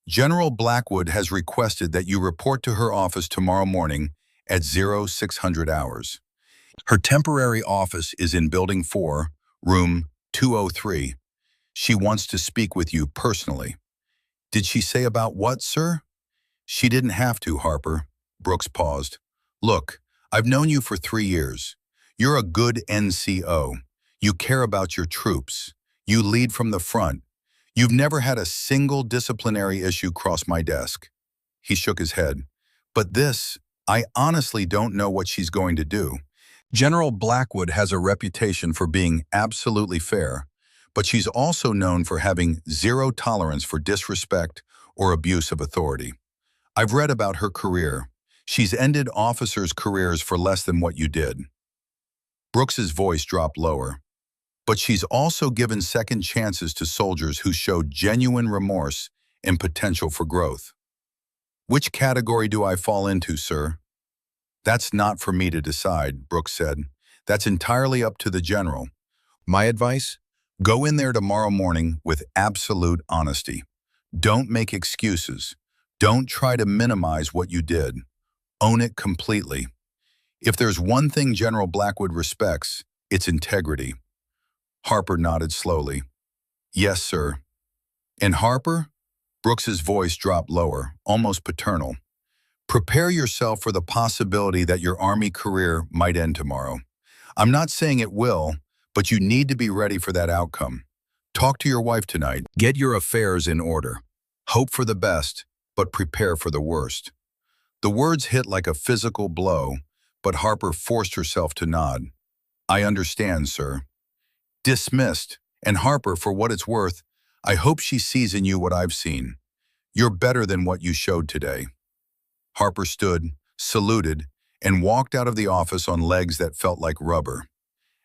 "General Blackwood has requested that you report to her office tomorrow morning at 0600 hours. Her temporary office is in Building 4, room 203. She wants to speak with you personally." "Did she say about what, sir?" "She didn't have to, Harper." Brooks paused. "Look, I've known you for 3 years. You're a good NCO. You care about your troops. You lead from the front. You've never had a single disciplinary issue cross my desk." He shook his head. "But this, I honestly don't know what she's going to do. General Blackwood has a reputation for being absolutely fair, but she's also known for having zero tolerance for disrespect or abuse of authority. I've read about her career. She's ended officers' careers for less than what you did." Brooks's voice dropped lower. "But she's also given second chances to soldiers who showed genuine remorse and potential for growth." "Which category do I fall into, sir?" "That's not for me to decide," Brooks said. "That's entirely up to the general. My advice? Go in there tomorrow morning with absolute honesty. Don't make excuses. Don't try to minimize what you did. Own it completely. If there's one thing General Blackwood respects, it's integrity." Harper nodded slowly. "Yes, sir." "And Harper?" Brooks's voice dropped lower, almost paternal. "Prepare yourself for the possibility that your Army career might end tomorrow. I'm not saying it will, but you need to be ready for that outcome. Talk to your wife tonight. Get your affairs in order. Hope for the best, but prepare for the worst." The words hit like a physical blow, but Harper forced herself to nod. "I understand, sir." Dismissed. "And Harper, for what it's worth, I hope she sees in you what I've seen. You're better than what you showed today." Harper stood, saluted, and walked out of the office on legs that felt like rubber.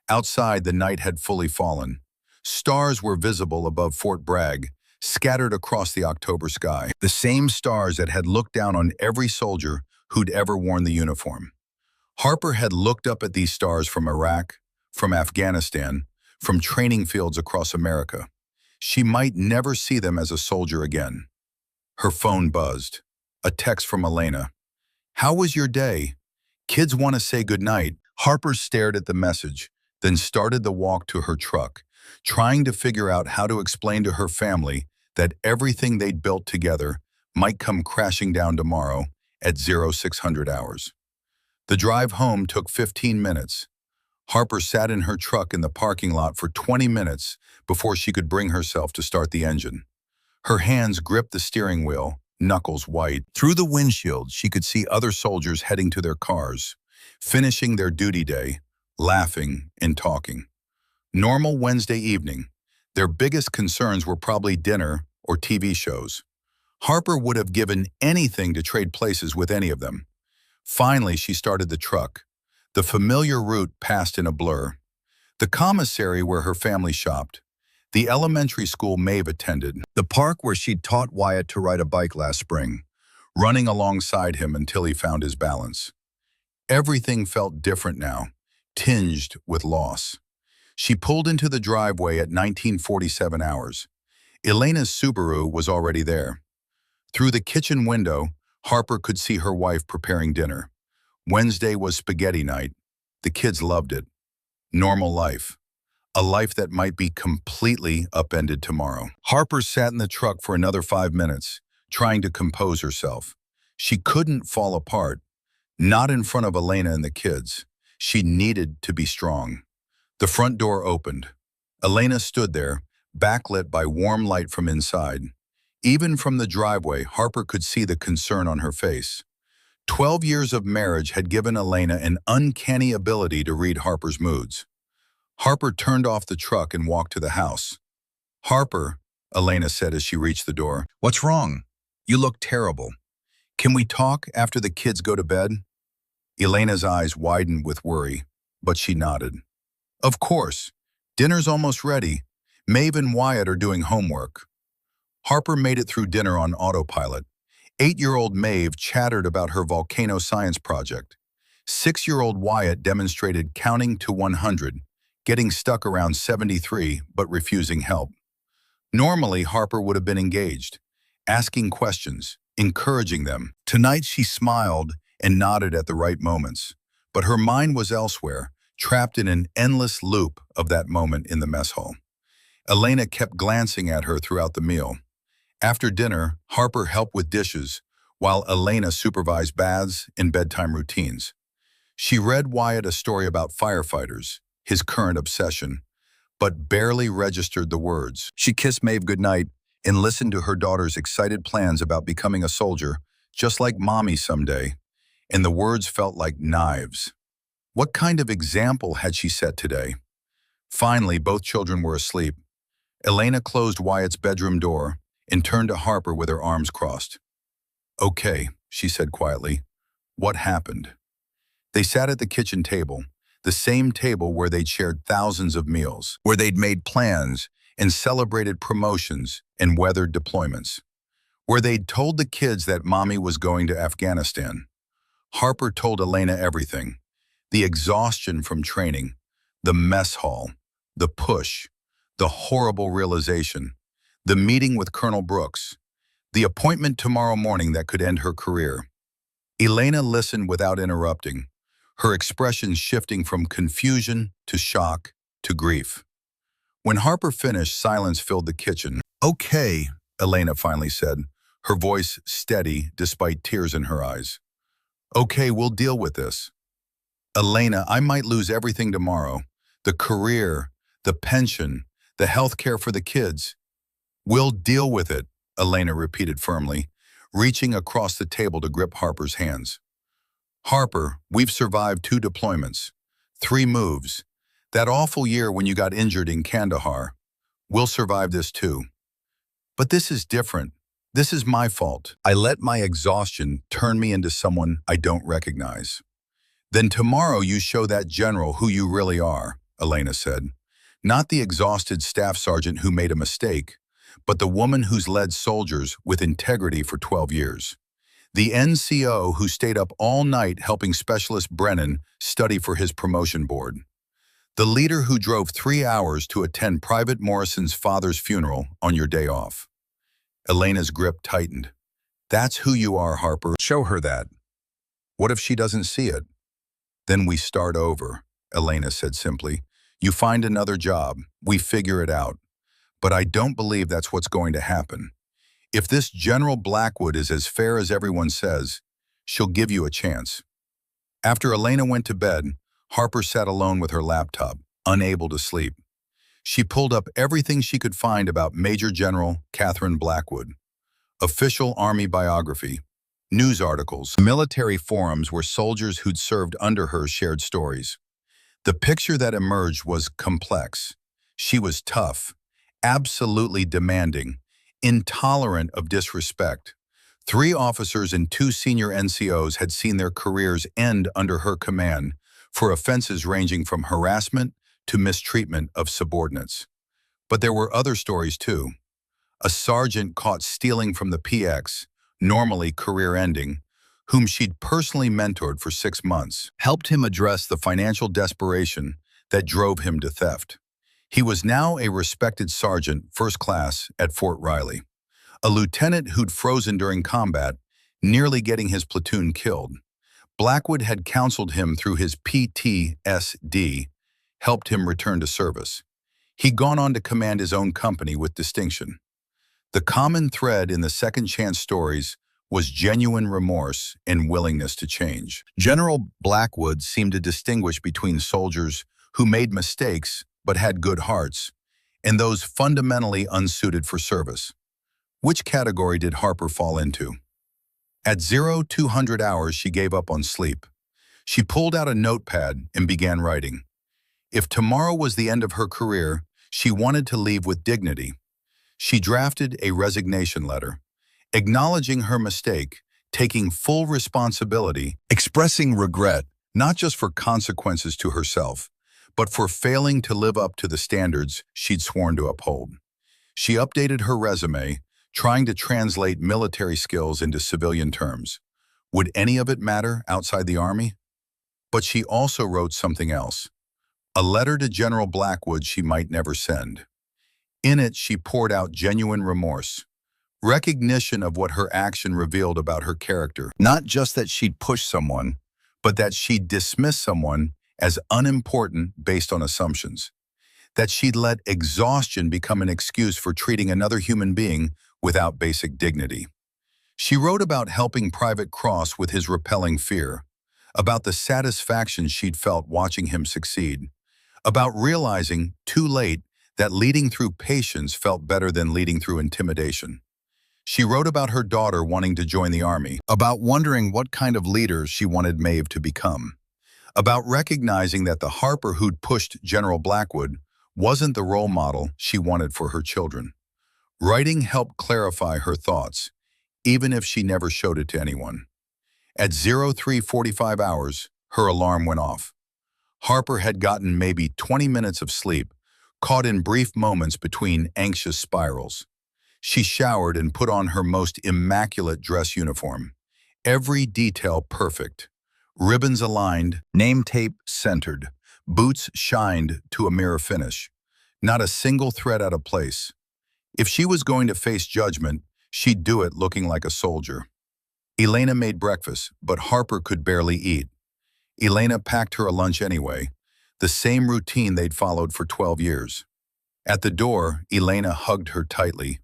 Outside, the night had fully fallen. Stars were visible above Fort Bragg, scattered across the October sky. The same stars that had looked down on every soldier who'd ever worn the uniform. Harper had looked up at these stars from Iraq, from Afghanistan, from training fields across America. She might never see them as a soldier again. Her phone buzzed. A text from Elena. "How was your day? Kids want to say goodnight." Harper stared at the message, then started the walk to her truck, trying to figure out how to explain to her family that everything they'd built together might come crashing down tomorrow at 0600 hours. The drive home took 15 minutes. Harper sat in her truck in the parking lot for 20 minutes before she could bring herself to start the engine. Her hands gripped the steering wheel, knuckles white. Through the windshield, she could see other soldiers heading to their cars, finishing their duty day, laughing and talking. Normal Wednesday evening. Their biggest concerns were probably dinner or TV shows. Harper would have given anything to trade places with any of them. Finally, she started the truck. The familiar route passed in a blur. The commissary where her family shopped. The elementary school Maeve attended. The park where she'd taught Wyatt to ride a bike last spring, running alongside him until he found his balance. Everything felt different now, tinged with loss. She pulled into the driveway at 1947 hours. Elena's Subaru was already there. Through the kitchen window, Harper could see her wife preparing dinner. Wednesday was spaghetti night. The kids loved it. Normal life. A life that might be completely upended tomorrow. Harper sat in the truck for another 5 minutes, trying to compose herself. She couldn't fall apart. Not in front of Elena and the kids. She needed to be strong. The front door opened. Elena stood there, backlit by warm light from inside. Even from the driveway, Harper could see the concern on her face. 12 years of marriage had given Elena an uncanny ability to read Harper's moods. Harper turned off the truck and walked to the house. "Harper," Elena said as she reached the door. "What's wrong? You look terrible. Can we talk after the kids go to bed?" Elena's eyes widened with worry, but she nodded. "Of course. Dinner's almost ready. Maeve and Wyatt are doing homework." Harper made it through dinner on autopilot. 8-year-old Maeve chattered about her volcano science project. 6-year-old Wyatt demonstrated counting to 100, getting stuck around 73 but refusing help. Normally, Harper would have been engaged, asking questions, encouraging them. Tonight she smiled and nodded at the right moments, but her mind was elsewhere, trapped in an endless loop of that moment in the mess hall. Elena kept glancing at her throughout the meal. After dinner, Harper helped with dishes, while Elena supervised baths and bedtime routines. She read Wyatt a story about firefighters, his current obsession, but barely registered the words. She kissed Maeve goodnight and listened to her daughter's excited plans about becoming a soldier, just like Mommy someday, and the words felt like knives. What kind of example had she set today? Finally, both children were asleep. Elena closed Wyatt's bedroom door and turned to Harper with her arms crossed. "Okay," she said quietly. "What happened?" They sat at the kitchen table, the same table where they'd shared thousands of meals, where they'd made plans and celebrated promotions and weathered deployments, where they'd told the kids that Mommy was going to Afghanistan. Harper told Elena everything: the exhaustion from training, the mess hall, the push, the horrible realization, the meeting with Colonel Brooks, the appointment tomorrow morning that could end her career. Elena listened without interrupting, her expression shifting from confusion to shock to grief. When Harper finished, silence filled the kitchen. "Okay," Elena finally said, her voice steady despite tears in her eyes. "Okay, we'll deal with this. Elena, I might lose everything tomorrow. The career, the pension, the health care for the kids. We'll deal with it," Elena repeated firmly, reaching across the table to grip Harper's hands. "Harper, we've survived 2 deployments, 3 moves. That awful year when you got injured in Kandahar. We'll survive this too. But this is different. This is my fault. I let my exhaustion turn me into someone I don't recognize." "Then tomorrow you show that general who you really are," Elena said. "Not the exhausted staff sergeant who made a mistake, but the woman who's led soldiers with integrity for 12 years. The NCO who stayed up all night helping Specialist Brennan study for his promotion board. The leader who drove 3 hours to attend Private Morrison's father's funeral on your day off." Elena's grip tightened. "That's who you are, Harper. Show her that." "What if she doesn't see it?" "Then we start over," Elena said simply. "You find another job. We figure it out. But I don't believe that's what's going to happen. If this General Blackwood is as fair as everyone says, she'll give you a chance." After Elena went to bed, Harper sat alone with her laptop, unable to sleep. She pulled up everything she could find about Major General Catherine Blackwood. Official Army biography, news articles, military forums where soldiers who'd served under her shared stories. The picture that emerged was complex. She was tough, absolutely demanding, intolerant of disrespect. 3 officers and 2 senior NCOs had seen their careers end under her command for offenses ranging from harassment to mistreatment of subordinates. But there were other stories too. A sergeant caught stealing from the PX, normally career-ending, whom she'd personally mentored for 6 months, helped him address the financial desperation that drove him to theft. He was now a respected sergeant, first class, at Fort Riley, a lieutenant who'd frozen during combat, nearly getting his platoon killed. Blackwood had counseled him through his PTSD, helped him return to service. He'd gone on to command his own company with distinction. The common thread in the second chance stories was genuine remorse and willingness to change. General Blackwood seemed to distinguish between soldiers who made mistakes but had good hearts, and those fundamentally unsuited for service. Which category did Harper fall into? At 0200 hours, she gave up on sleep. She pulled out a notepad and began writing. If tomorrow was the end of her career, she wanted to leave with dignity. She drafted a resignation letter, acknowledging her mistake, taking full responsibility, expressing regret, not just for consequences to herself, but for failing to live up to the standards she'd sworn to uphold. She updated her resume, trying to translate military skills into civilian terms. Would any of it matter outside the Army? But she also wrote something else, a letter to General Blackwood she might never send. In it, she poured out genuine remorse, recognition of what her action revealed about her character. Not just that she'd pushed someone, but that she'd dismissed someone as unimportant based on assumptions. That she'd let exhaustion become an excuse for treating another human being without basic dignity. She wrote about helping Private Cross with his repelling fear, about the satisfaction she'd felt watching him succeed, about realizing, too late, that leading through patience felt better than leading through intimidation. She wrote about her daughter wanting to join the Army, about wondering what kind of leader she wanted Maeve to become, about recognizing that the Harper who'd pushed General Blackwood wasn't the role model she wanted for her children. Writing helped clarify her thoughts, even if she never showed it to anyone. At 0345 hours, her alarm went off. Harper had gotten maybe 20 minutes of sleep, caught in brief moments between anxious spirals. She showered and put on her most immaculate dress uniform, every detail perfect. Ribbons aligned, name tape centered, boots shined to a mirror finish. Not a single thread out of place. If she was going to face judgment, she'd do it looking like a soldier. Elena made breakfast, but Harper could barely eat. Elena packed her a lunch anyway, the same routine they'd followed for 12 years. At the door, Elena hugged her tightly.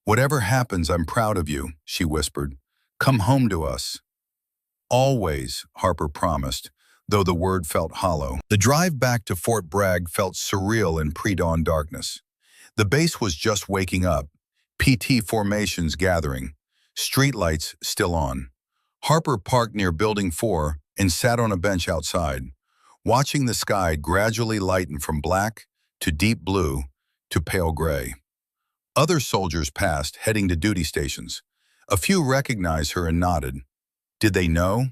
"Whatever happens, I'm proud of you," she whispered. "Come home to us." "Always," Harper promised, though the word felt hollow. The drive back to Fort Bragg felt surreal in pre-dawn darkness. The base was just waking up, PT formations gathering, streetlights still on. Harper parked near Building 4 and sat on a bench outside, watching the sky gradually lighten from black to deep blue to pale gray. Other soldiers passed, heading to duty stations. A few recognized her and nodded. Did they know?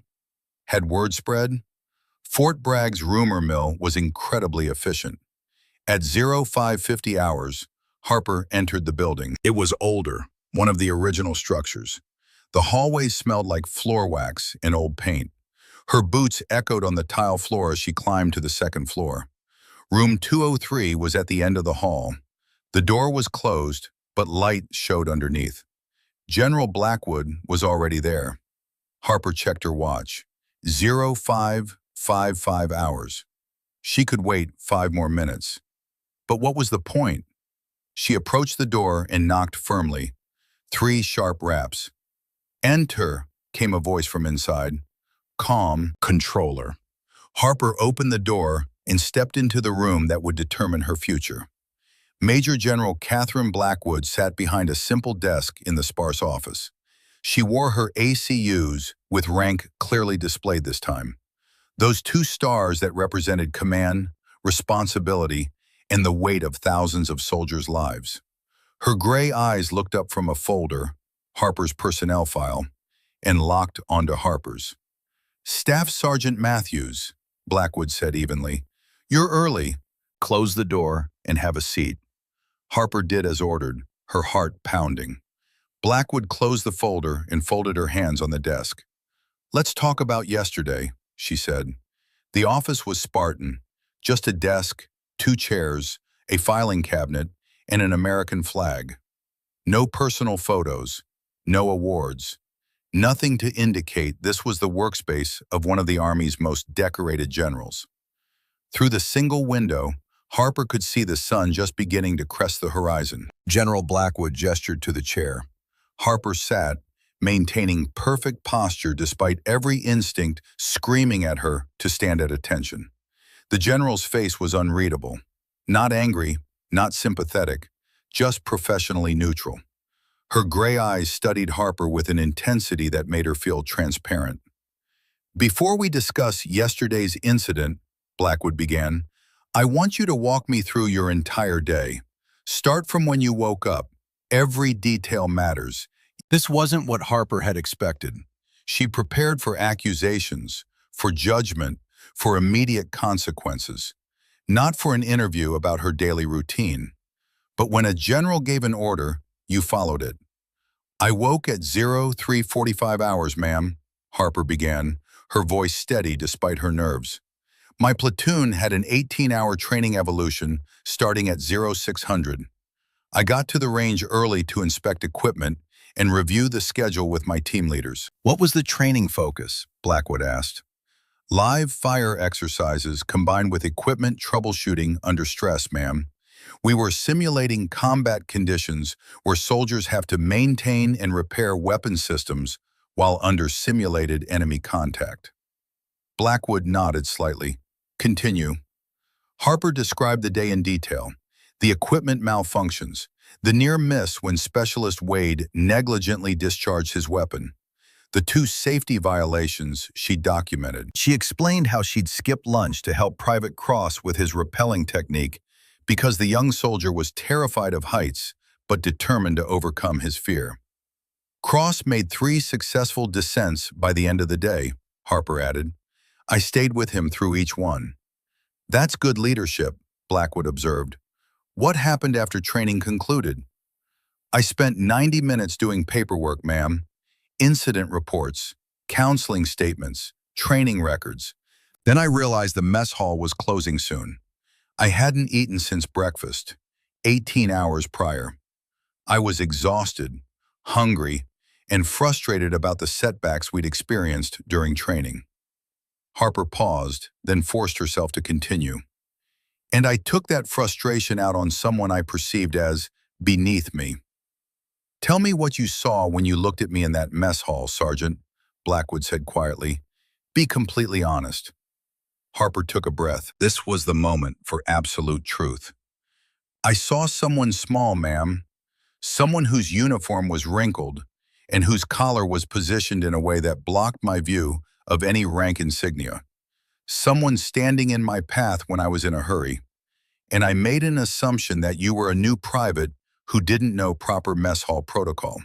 Had word spread? Fort Bragg's rumor mill was incredibly efficient. At 0550 hours, Harper entered the building. It was older, one of the original structures. The hallway smelled like floor wax and old paint. Her boots echoed on the tile floor as she climbed to the second floor. Room 203 was at the end of the hall. The door was closed, but light showed underneath. General Blackwood was already there. Harper checked her watch. 0555 hours. She could wait 5 more minutes. But what was the point? She approached the door and knocked firmly. 3 sharp raps. "Enter," came a voice from inside. Calm, controller. Harper opened the door and stepped into the room that would determine her future. Major General Catherine Blackwood sat behind a simple desk in the sparse office. She wore her ACUs, with rank clearly displayed this time. Those 2 stars that represented command, responsibility, and the weight of thousands of soldiers' lives. Her gray eyes looked up from a folder, Harper's personnel file, and locked onto Harper's. "Staff Sergeant Matthews," Blackwood said evenly. "You're early. Close the door and have a seat." Harper did as ordered, her heart pounding. Blackwood closed the folder and folded her hands on the desk. "Let's talk about yesterday," she said. The office was Spartan, just a desk, 2 chairs, a filing cabinet, and an American flag. No personal photos, no awards, nothing to indicate this was the workspace of one of the Army's most decorated generals. Through the single window, Harper could see the sun just beginning to crest the horizon. General Blackwood gestured to the chair. Harper sat, maintaining perfect posture despite every instinct screaming at her to stand at attention. The general's face was unreadable. Not angry, not sympathetic, just professionally neutral. Her gray eyes studied Harper with an intensity that made her feel transparent. "Before we discuss yesterday's incident," Blackwood began, "I want you to walk me through your entire day. Start from when you woke up. Every detail matters." This wasn't what Harper had expected. She prepared for accusations, for judgment, for immediate consequences, not for an interview about her daily routine. But when a general gave an order, you followed it. "I woke at 03:45 hours, ma'am," Harper began, her voice steady despite her nerves. "My platoon had an 18-hour training evolution starting at 0600. I got to the range early to inspect equipment and review the schedule with my team leaders." "What was the training focus?" Blackwood asked. "Live fire exercises combined with equipment troubleshooting under stress, ma'am. We were simulating combat conditions where soldiers have to maintain and repair weapon systems while under simulated enemy contact." Blackwood nodded slightly. "Continue." Harper described the day in detail. The equipment malfunctions, the near miss when Specialist Wade negligently discharged his weapon, the 2 safety violations she documented. She explained how she'd skipped lunch to help Private Cross with his rappelling technique because the young soldier was terrified of heights but determined to overcome his fear. "Cross made 3 successful descents by the end of the day," Harper added. "I stayed with him through each one." "That's good leadership," Blackwood observed. "What happened after training concluded?" "I spent 90 minutes doing paperwork, ma'am. Incident reports, counseling statements, training records. Then I realized the mess hall was closing soon. I hadn't eaten since breakfast, 18 hours prior. I was exhausted, hungry, and frustrated about the setbacks we'd experienced during training." Harper paused, then forced herself to continue. "And I took that frustration out on someone I perceived as beneath me." "Tell me what you saw when you looked at me in that mess hall, Sergeant," Blackwood said quietly. "Be completely honest." Harper took a breath. This was the moment for absolute truth. "I saw someone small, ma'am. Someone whose uniform was wrinkled and whose collar was positioned in a way that blocked my view of any rank insignia. Someone standing in my path when I was in a hurry. And I made an assumption that you were a new private who didn't know proper mess hall protocol.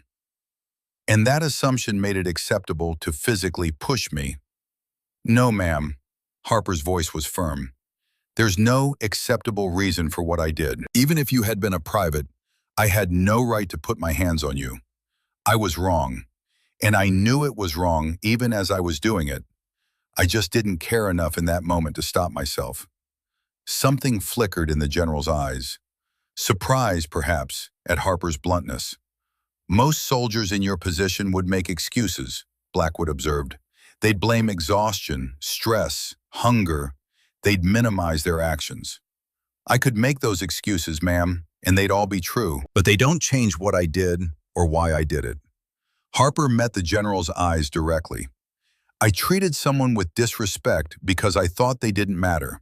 And that assumption made it acceptable to physically push me." "No, ma'am." Harper's voice was firm. "There's no acceptable reason for what I did. Even if you had been a private, I had no right to put my hands on you. I was wrong. And I knew it was wrong even as I was doing it. I just didn't care enough in that moment to stop myself." Something flickered in the general's eyes. Surprise, perhaps, at Harper's bluntness. "Most soldiers in your position would make excuses," Blackwood observed. "They'd blame exhaustion, stress, hunger. They'd minimize their actions. I could make those excuses, ma'am, and they'd all be true. But they don't change what I did or why I did it." Harper met the general's eyes directly. "I treated someone with disrespect because I thought they didn't matter.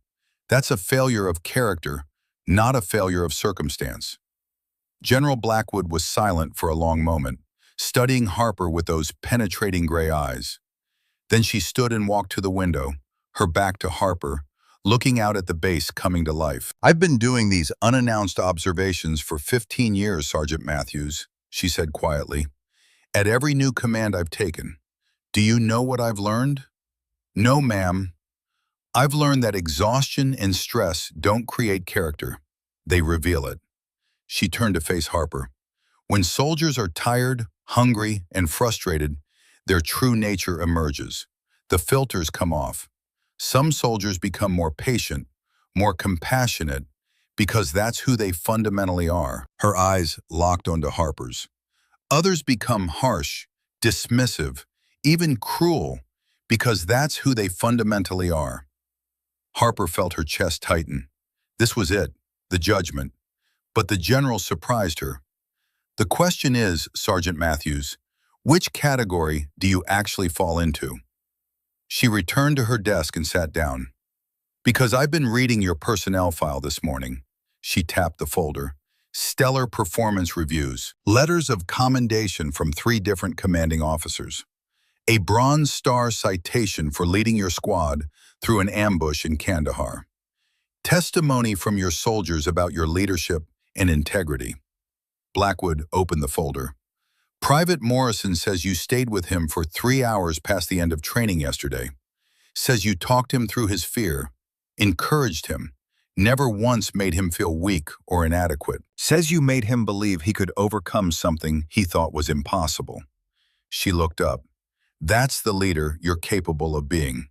That's a failure of character, not a failure of circumstance." General Blackwood was silent for a long moment, studying Harper with those penetrating gray eyes. Then she stood and walked to the window, her back to Harper, looking out at the base coming to life. "I've been doing these unannounced observations for 15 years, Sergeant Matthews," she said quietly. "At every new command I've taken. Do you know what I've learned?" "No, ma'am. I've learned that exhaustion and stress don't create character. They reveal it." She turned to face Harper. "When soldiers are tired, hungry, and frustrated, their true nature emerges. The filters come off. Some soldiers become more patient, more compassionate, because that's who they fundamentally are." Her eyes locked onto Harper's. "Others become harsh, dismissive, even cruel, because that's who they fundamentally are." Harper felt her chest tighten. This was it, the judgment. But the general surprised her. "The question is, Sergeant Matthews, which category do you actually fall into?" She returned to her desk and sat down. "Because I've been reading your personnel file this morning." She tapped the folder. "Stellar performance reviews, letters of commendation from 3 different commanding officers, a Bronze Star citation for leading your squad through an ambush in Kandahar, testimony from your soldiers about your leadership and integrity." Blackwood opened the folder. "Private Morrison says you stayed with him for 3 hours past the end of training yesterday. Says you talked him through his fear, encouraged him, never once made him feel weak or inadequate. Says you made him believe he could overcome something he thought was impossible." She looked up. "That's the leader you're capable of being."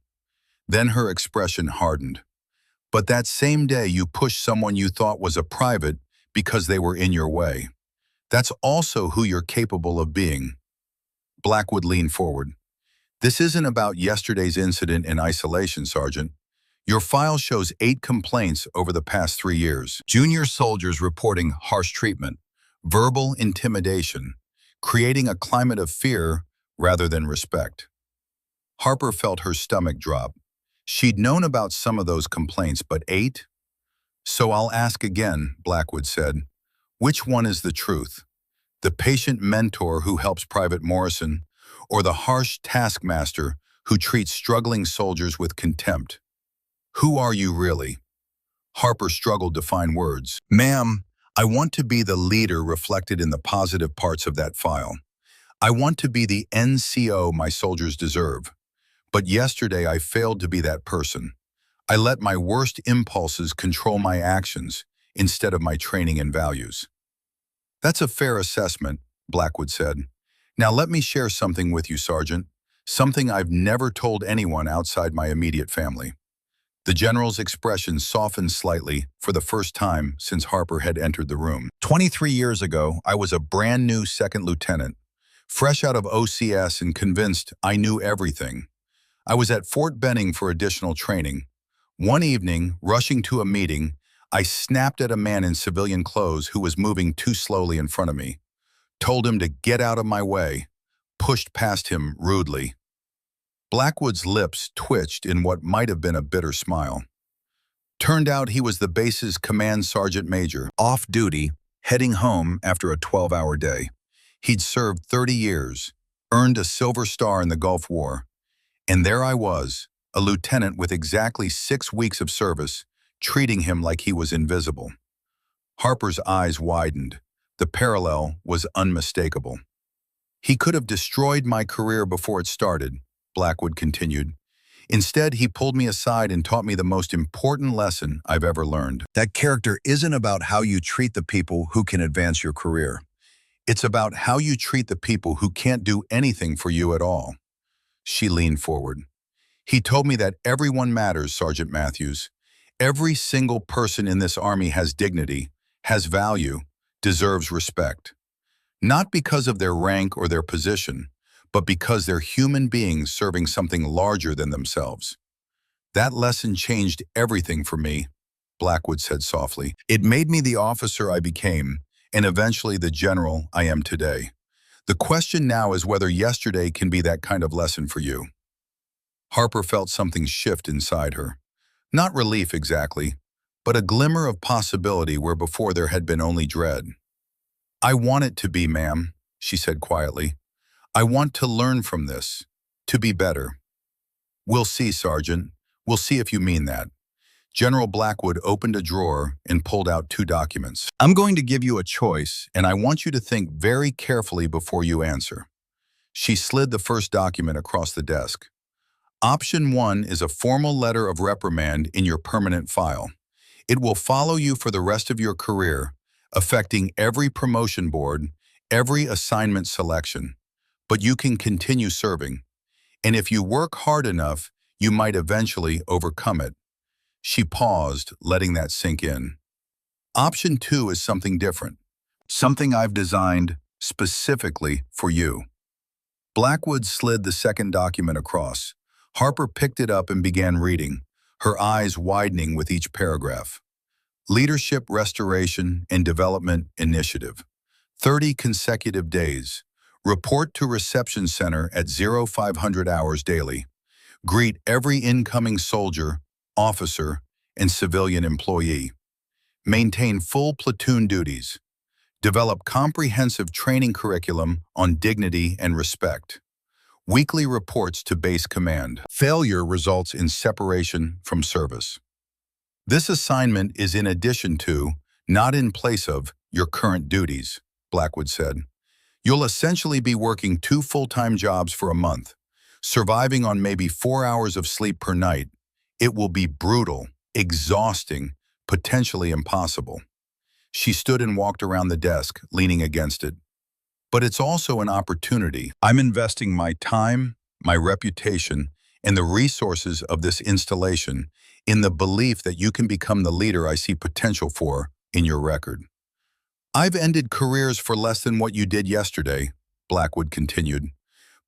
Then her expression hardened. "But that same day you pushed someone you thought was a private because they were in your way. That's also who you're capable of being." Blackwood leaned forward. "This isn't about yesterday's incident in isolation, Sergeant. Your file shows 8 complaints over the past 3 years. Junior soldiers reporting harsh treatment, verbal intimidation, creating a climate of fear rather than respect." Harper felt her stomach drop. She'd known about some of those complaints, but 8? "So I'll ask again," Blackwood said. "Which one is the truth? The patient mentor who helps Private Morrison, or the harsh taskmaster who treats struggling soldiers with contempt? Who are you really?" Harper struggled to find words. "Ma'am, I want to be the leader reflected in the positive parts of that file. I want to be the NCO my soldiers deserve. But yesterday I failed to be that person. I let my worst impulses control my actions instead of my training and values." "That's a fair assessment," Blackwood said. "Now let me share something with you, Sergeant. Something I've never told anyone outside my immediate family." The general's expression softened slightly for the first time since Harper had entered the room. "23 years ago, I was a brand new second lieutenant, fresh out of OCS and convinced I knew everything. I was at Fort Benning for additional training. One evening, rushing to a meeting, I snapped at a man in civilian clothes who was moving too slowly in front of me, told him to get out of my way, pushed past him rudely." Blackwood's lips twitched in what might have been a bitter smile. "Turned out he was the base's command sergeant major, off duty, heading home after a 12-hour day. He'd served 30 years, earned a Silver Star in the Gulf War, and there I was, a lieutenant with exactly 6 weeks of service, treating him like he was invisible." Harper's eyes widened. The parallel was unmistakable. "He could have destroyed my career before it started," Blackwood continued. "Instead, he pulled me aside and taught me the most important lesson I've ever learned. That character isn't about how you treat the people who can advance your career. It's about how you treat the people who can't do anything for you at all." She leaned forward. "He told me that everyone matters, Sergeant Matthews. Every single person in this army has dignity, has value, deserves respect. Not because of their rank or their position, but because they're human beings serving something larger than themselves. That lesson changed everything for me," Blackwood said softly. "It made me the officer I became, and eventually the general I am today. The question now is whether yesterday can be that kind of lesson for you." Harper felt something shift inside her. Not relief exactly, but a glimmer of possibility where before there had been only dread. "I want it to be, ma'am," she said quietly. "I want to learn from this, to be better." "We'll see, Sergeant. We'll see if you mean that. General Blackwood opened a drawer and pulled out two documents. I'm going to give you a choice, and I want you to think very carefully before you answer. She slid the first document across the desk. Option 1 is a formal letter of reprimand in your permanent file. It will follow you for the rest of your career, affecting every promotion board, every assignment selection. But you can continue serving. And if you work hard enough, you might eventually overcome it. She paused, letting that sink in. Option 2 is something different. Something I've designed specifically for you. Blackwood slid the second document across. Harper picked it up and began reading, her eyes widening with each paragraph. Leadership Restoration and Development Initiative. 30 consecutive days. Report to reception center at 0500 hours daily. Greet every incoming soldier, officer, and civilian employee. Maintain full platoon duties. Develop comprehensive training curriculum on dignity and respect. Weekly reports to base command. Failure results in separation from service. This assignment is in addition to, not in place of, your current duties, Blackwood said. You'll essentially be working 2 full-time jobs for a month, surviving on maybe 4 hours of sleep per night. It will be brutal, exhausting, potentially impossible. She stood and walked around the desk, leaning against it. But it's also an opportunity. I'm investing my time, my reputation, and the resources of this installation in the belief that you can become the leader I see potential for in your record. I've ended careers for less than what you did yesterday, Blackwood continued.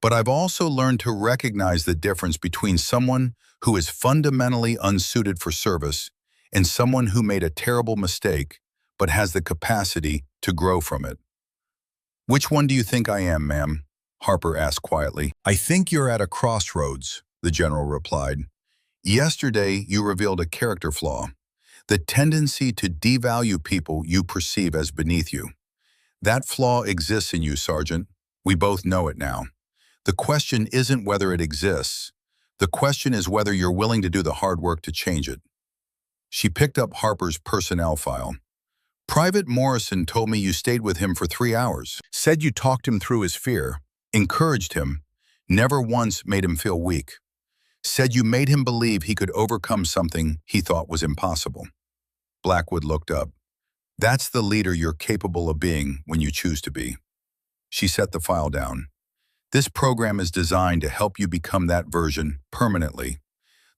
But I've also learned to recognize the difference between someone who is fundamentally unsuited for service and someone who made a terrible mistake but has the capacity to grow from it. Which one do you think I am, ma'am? Harper asked quietly. I think you're at a crossroads, the general replied. Yesterday, you revealed a character flaw, the tendency to devalue people you perceive as beneath you. That flaw exists in you, Sergeant. We both know it now. The question isn't whether it exists. The question is whether you're willing to do the hard work to change it. She picked up Harper's personnel file. Private Morrison told me you stayed with him for 3 hours, said you talked him through his fear, encouraged him, never once made him feel weak, said you made him believe he could overcome something he thought was impossible. Blackwood looked up. That's the leader you're capable of being when you choose to be. She set the file down. This program is designed to help you become that version permanently.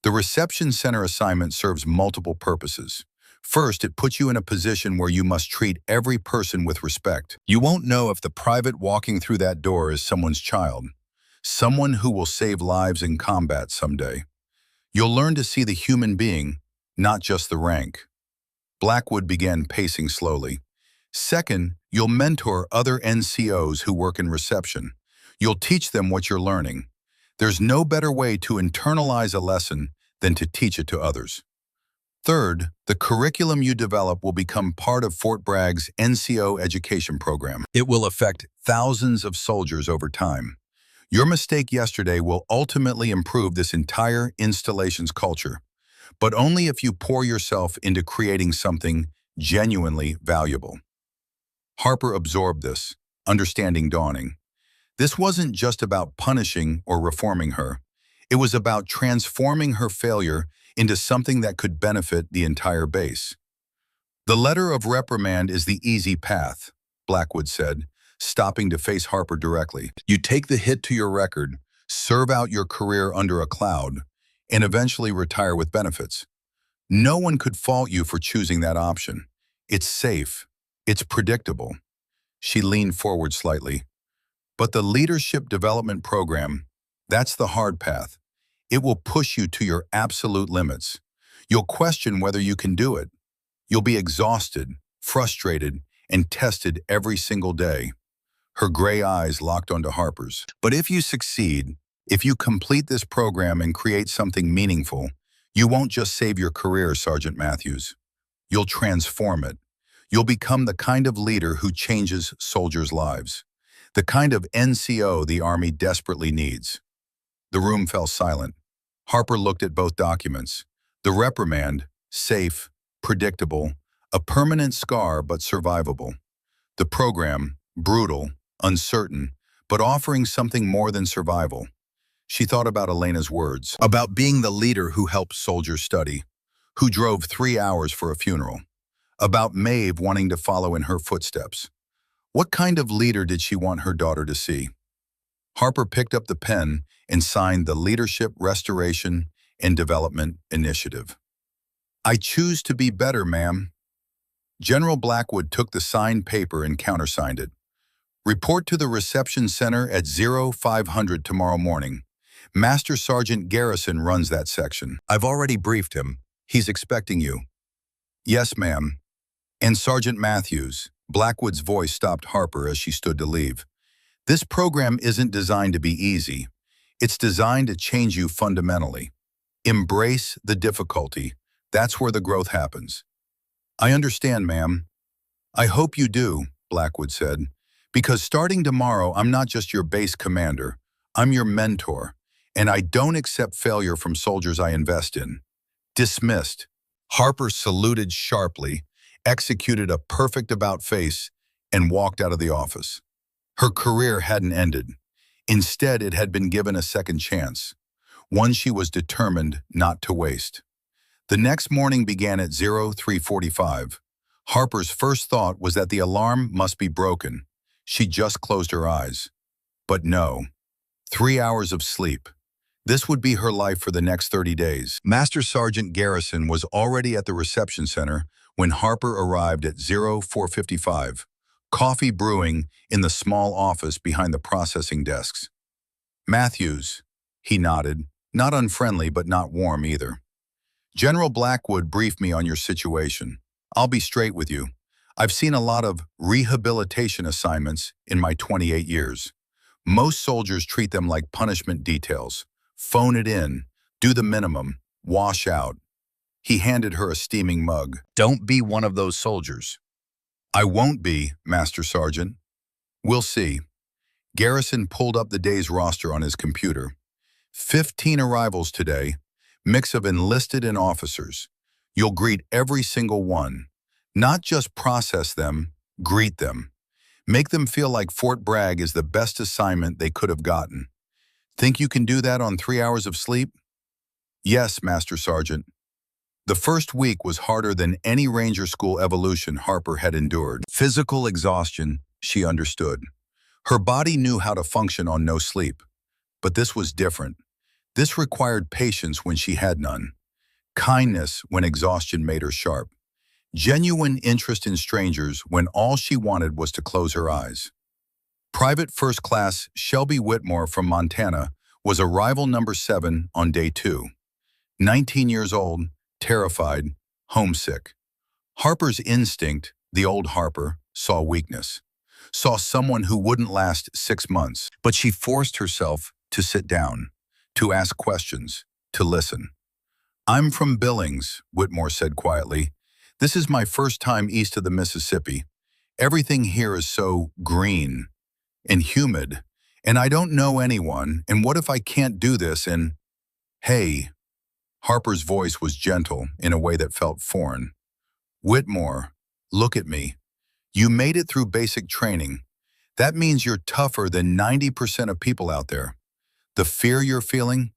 The reception center assignment serves multiple purposes. First, it puts you in a position where you must treat every person with respect. You won't know if the private walking through that door is someone's child, someone who will save lives in combat someday. You'll learn to see the human being, not just the rank. Blackwood began pacing slowly. Second, you'll mentor other NCOs who work in reception. You'll teach them what you're learning. There's no better way to internalize a lesson than to teach it to others. Third, the curriculum you develop will become part of Fort Bragg's NCO education program. It will affect thousands of soldiers over time. Your mistake yesterday will ultimately improve this entire installation's culture, but only if you pour yourself into creating something genuinely valuable. Harper absorbed this, understanding dawning. This wasn't just about punishing or reforming her. It was about transforming her failure into something that could benefit the entire base. The letter of reprimand is the easy path, Blackwood said, stopping to face Harper directly. You take the hit to your record, serve out your career under a cloud, and eventually retire with benefits. No one could fault you for choosing that option. It's safe. It's predictable. She leaned forward slightly. But the leadership development program, that's the hard path. It will push you to your absolute limits. You'll question whether you can do it. You'll be exhausted, frustrated, and tested every single day. Her gray eyes locked onto Harper's. But if you succeed, if you complete this program and create something meaningful, you won't just save your career, Sergeant Matthews. You'll transform it. You'll become the kind of leader who changes soldiers' lives. The kind of NCO the Army desperately needs. The room fell silent. Harper looked at both documents, the reprimand safe, predictable, a permanent scar but survivable. The program, brutal, uncertain, but offering something more than survival. She thought about Elena's words, about being the leader who helped soldiers study, who drove 3 hours for a funeral, about Maeve wanting to follow in her footsteps. What kind of leader did she want her daughter to see? Harper picked up the pen and signed the Leadership Restoration and Development Initiative. I choose to be better, ma'am. General Blackwood took the signed paper and countersigned it. Report to the reception center at 0500 tomorrow morning. Master Sergeant Garrison runs that section. I've already briefed him. He's expecting you. Yes, ma'am. And Sergeant Matthews, Blackwood's voice stopped Harper as she stood to leave. This program isn't designed to be easy. It's designed to change you fundamentally. Embrace the difficulty. That's where the growth happens. I understand, ma'am. I hope you do, Blackwood said, because starting tomorrow, I'm not just your base commander. I'm your mentor, and I don't accept failure from soldiers I invest in. Dismissed. Harper saluted sharply, executed a perfect about-face, and walked out of the office. Her career hadn't ended. Instead, it had been given a second chance, one she was determined not to waste. The next morning began at 0345. Harper's first thought was that the alarm must be broken. She just closed her eyes. But no. 3 hours of sleep. This would be her life for the next 30 days. Master Sergeant Garrison was already at the reception center when Harper arrived at 0455, coffee brewing in the small office behind the processing desks. Matthews, he nodded, not unfriendly but not warm either. General Blackwood briefed me on your situation. I'll be straight with you. I've seen a lot of rehabilitation assignments in my 28 years. Most soldiers treat them like punishment details. Phone it in, do the minimum, wash out. He handed her a steaming mug. Don't be one of those soldiers. I won't be, Master Sergeant. We'll see. Garrison pulled up the day's roster on his computer. 15 arrivals today, mix of enlisted and officers. You'll greet every single one. Not just process them, greet them. Make them feel like Fort Bragg is the best assignment they could have gotten. Think you can do that on 3 hours of sleep? Yes, Master Sergeant. The first week was harder than any Ranger School evolution Harper had endured. Physical exhaustion, she understood. Her body knew how to function on no sleep. But this was different. This required patience when she had none. Kindness when exhaustion made her sharp. Genuine interest in strangers when all she wanted was to close her eyes. Private First Class Shelby Whitmore from Montana was arrival number 7 on day 2. 19 years old, terrified, homesick. Harper's instinct, the old Harper, saw weakness. Saw someone who wouldn't last 6 months. But she forced herself to sit down, to ask questions, to listen. I'm from Billings, Whitmore said quietly. This is my first time east of the Mississippi. Everything here is so green and humid, and I don't know anyone, and what if I can't do this and... Hey. Harper's voice was gentle in a way that felt foreign. Whitmore, look at me. You made it through basic training. That means you're tougher than 90% of people out there. The fear you're feeling,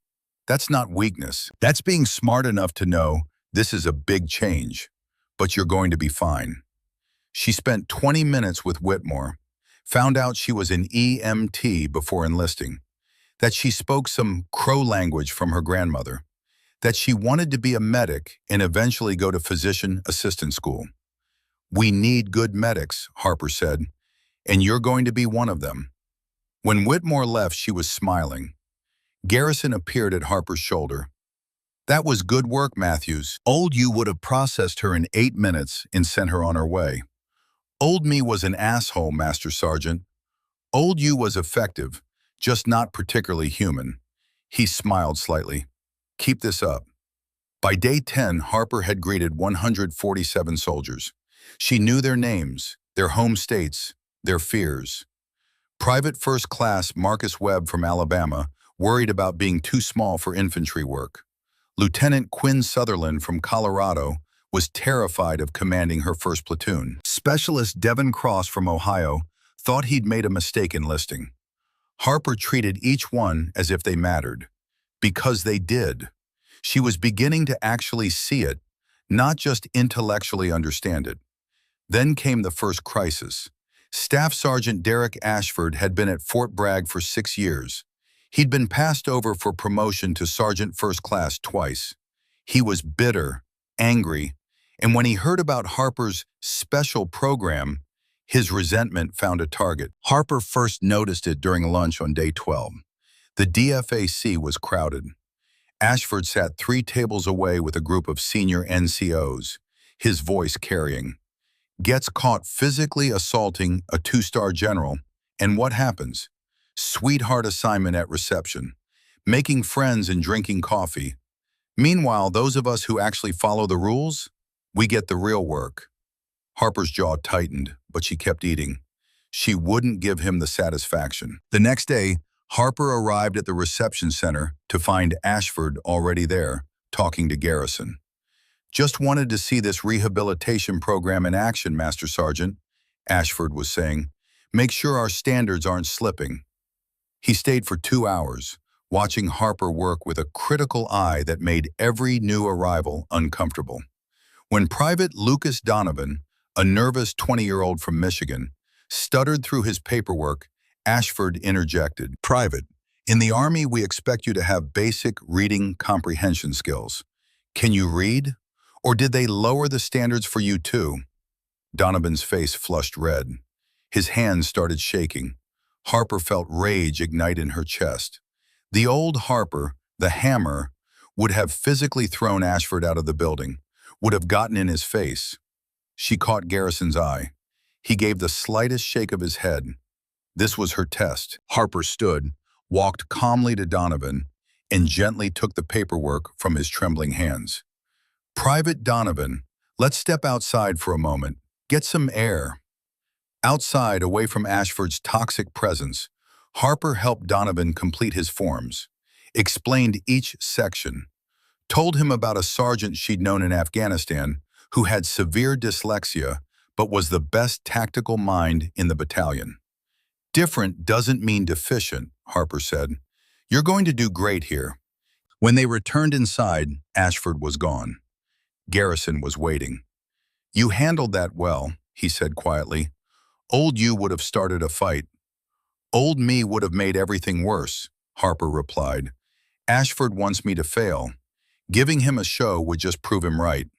that's not weakness. That's being smart enough to know this is a big change, but you're going to be fine. She spent 20 minutes with Whitmore, found out she was an EMT before enlisting, that she spoke some Crow language from her grandmother, that she wanted to be a medic and eventually go to physician assistant school. We need good medics, Harper said, and you're going to be one of them. When Whitmore left, she was smiling. Garrison appeared at Harper's shoulder. That was good work, Matthews. Old you would have processed her in 8 minutes and sent her on her way. Old me was an asshole, Master Sergeant. Old you was effective, just not particularly human. He smiled slightly. Keep this up. By day 10, Harper had greeted 147 soldiers. She knew their names, their home states, their fears. Private First Class Marcus Webb from Alabama worried about being too small for infantry work. Lieutenant Quinn Sutherland from Colorado was terrified of commanding her first platoon. Specialist Devin Cross from Ohio thought he'd made a mistake enlisting. Harper treated each one as if they mattered. Because they did. She was beginning to actually see it, not just intellectually understand it. Then came the first crisis. Staff Sergeant Derek Ashford had been at Fort Bragg for 6 years. He'd been passed over for promotion to Sergeant First Class twice. He was bitter, angry, and when he heard about Harper's special program, his resentment found a target. Harper first noticed it during lunch on day 12. The DFAC was crowded. Ashford sat 3 tables away with a group of senior NCOs, his voice carrying. Gets caught physically assaulting a 2-star general, and what happens? Sweetheart assignment at reception, making friends and drinking coffee. Meanwhile, those of us who actually follow the rules, we get the real work. Harper's jaw tightened, but she kept eating. She wouldn't give him the satisfaction. The next day, Harper arrived at the reception center to find Ashford already there, talking to Garrison. "Just wanted to see this rehabilitation program in action, Master Sergeant," Ashford was saying. "Make sure our standards aren't slipping." He stayed for 2 hours, watching Harper work with a critical eye that made every new arrival uncomfortable. When Private Lucas Donovan, a nervous 20-year-old from Michigan, stuttered through his paperwork, Ashford interjected, "Private, in the Army we expect you to have basic reading comprehension skills. Can you read? Or did they lower the standards for you too?" Donovan's face flushed red. His hands started shaking. Harper felt rage ignite in her chest. The old Harper, the hammer, would have physically thrown Ashford out of the building, would have gotten in his face. She caught Garrison's eye. He gave the slightest shake of his head. This was her test. Harper stood, walked calmly to Donovan, and gently took the paperwork from his trembling hands. "Private Donovan, let's step outside for a moment. Get some air." Outside, away from Ashford's toxic presence, Harper helped Donovan complete his forms, explained each section, told him about a sergeant she'd known in Afghanistan who had severe dyslexia but was the best tactical mind in the battalion. "Different doesn't mean deficient," Harper said. "You're going to do great here." When they returned inside, Ashford was gone. Garrison was waiting. "You handled that well," he said quietly. "Old you would have started a fight." "Old me would have made everything worse," Harper replied. "Ashford wants me to fail. Giving him a show would just prove him right."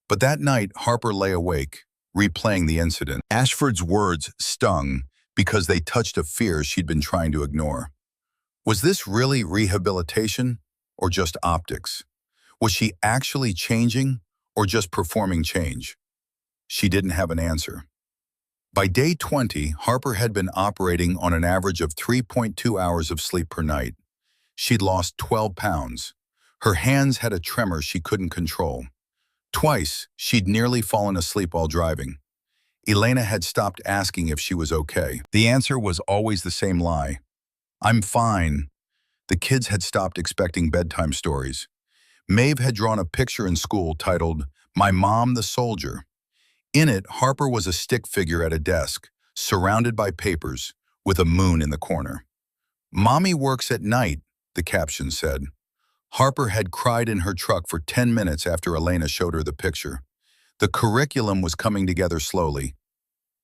But that night, Harper lay awake, replaying the incident. Ashford's words stung because they touched a fear she'd been trying to ignore. Was this really rehabilitation or just optics? Was she actually changing or just performing change? She didn't have an answer. By day 20, Harper had been operating on an average of 3.2 hours of sleep per night. She'd lost 12 pounds. Her hands had a tremor she couldn't control. Twice, she'd nearly fallen asleep while driving. Elena had stopped asking if she was okay. The answer was always the same lie. "I'm fine." The kids had stopped expecting bedtime stories. Maeve had drawn a picture in school titled, "My Mom the Soldier." In it, Harper was a stick figure at a desk, surrounded by papers, with a moon in the corner. "Mommy works at night," the caption said. Harper had cried in her truck for 10 minutes after Elena showed her the picture. The curriculum was coming together slowly,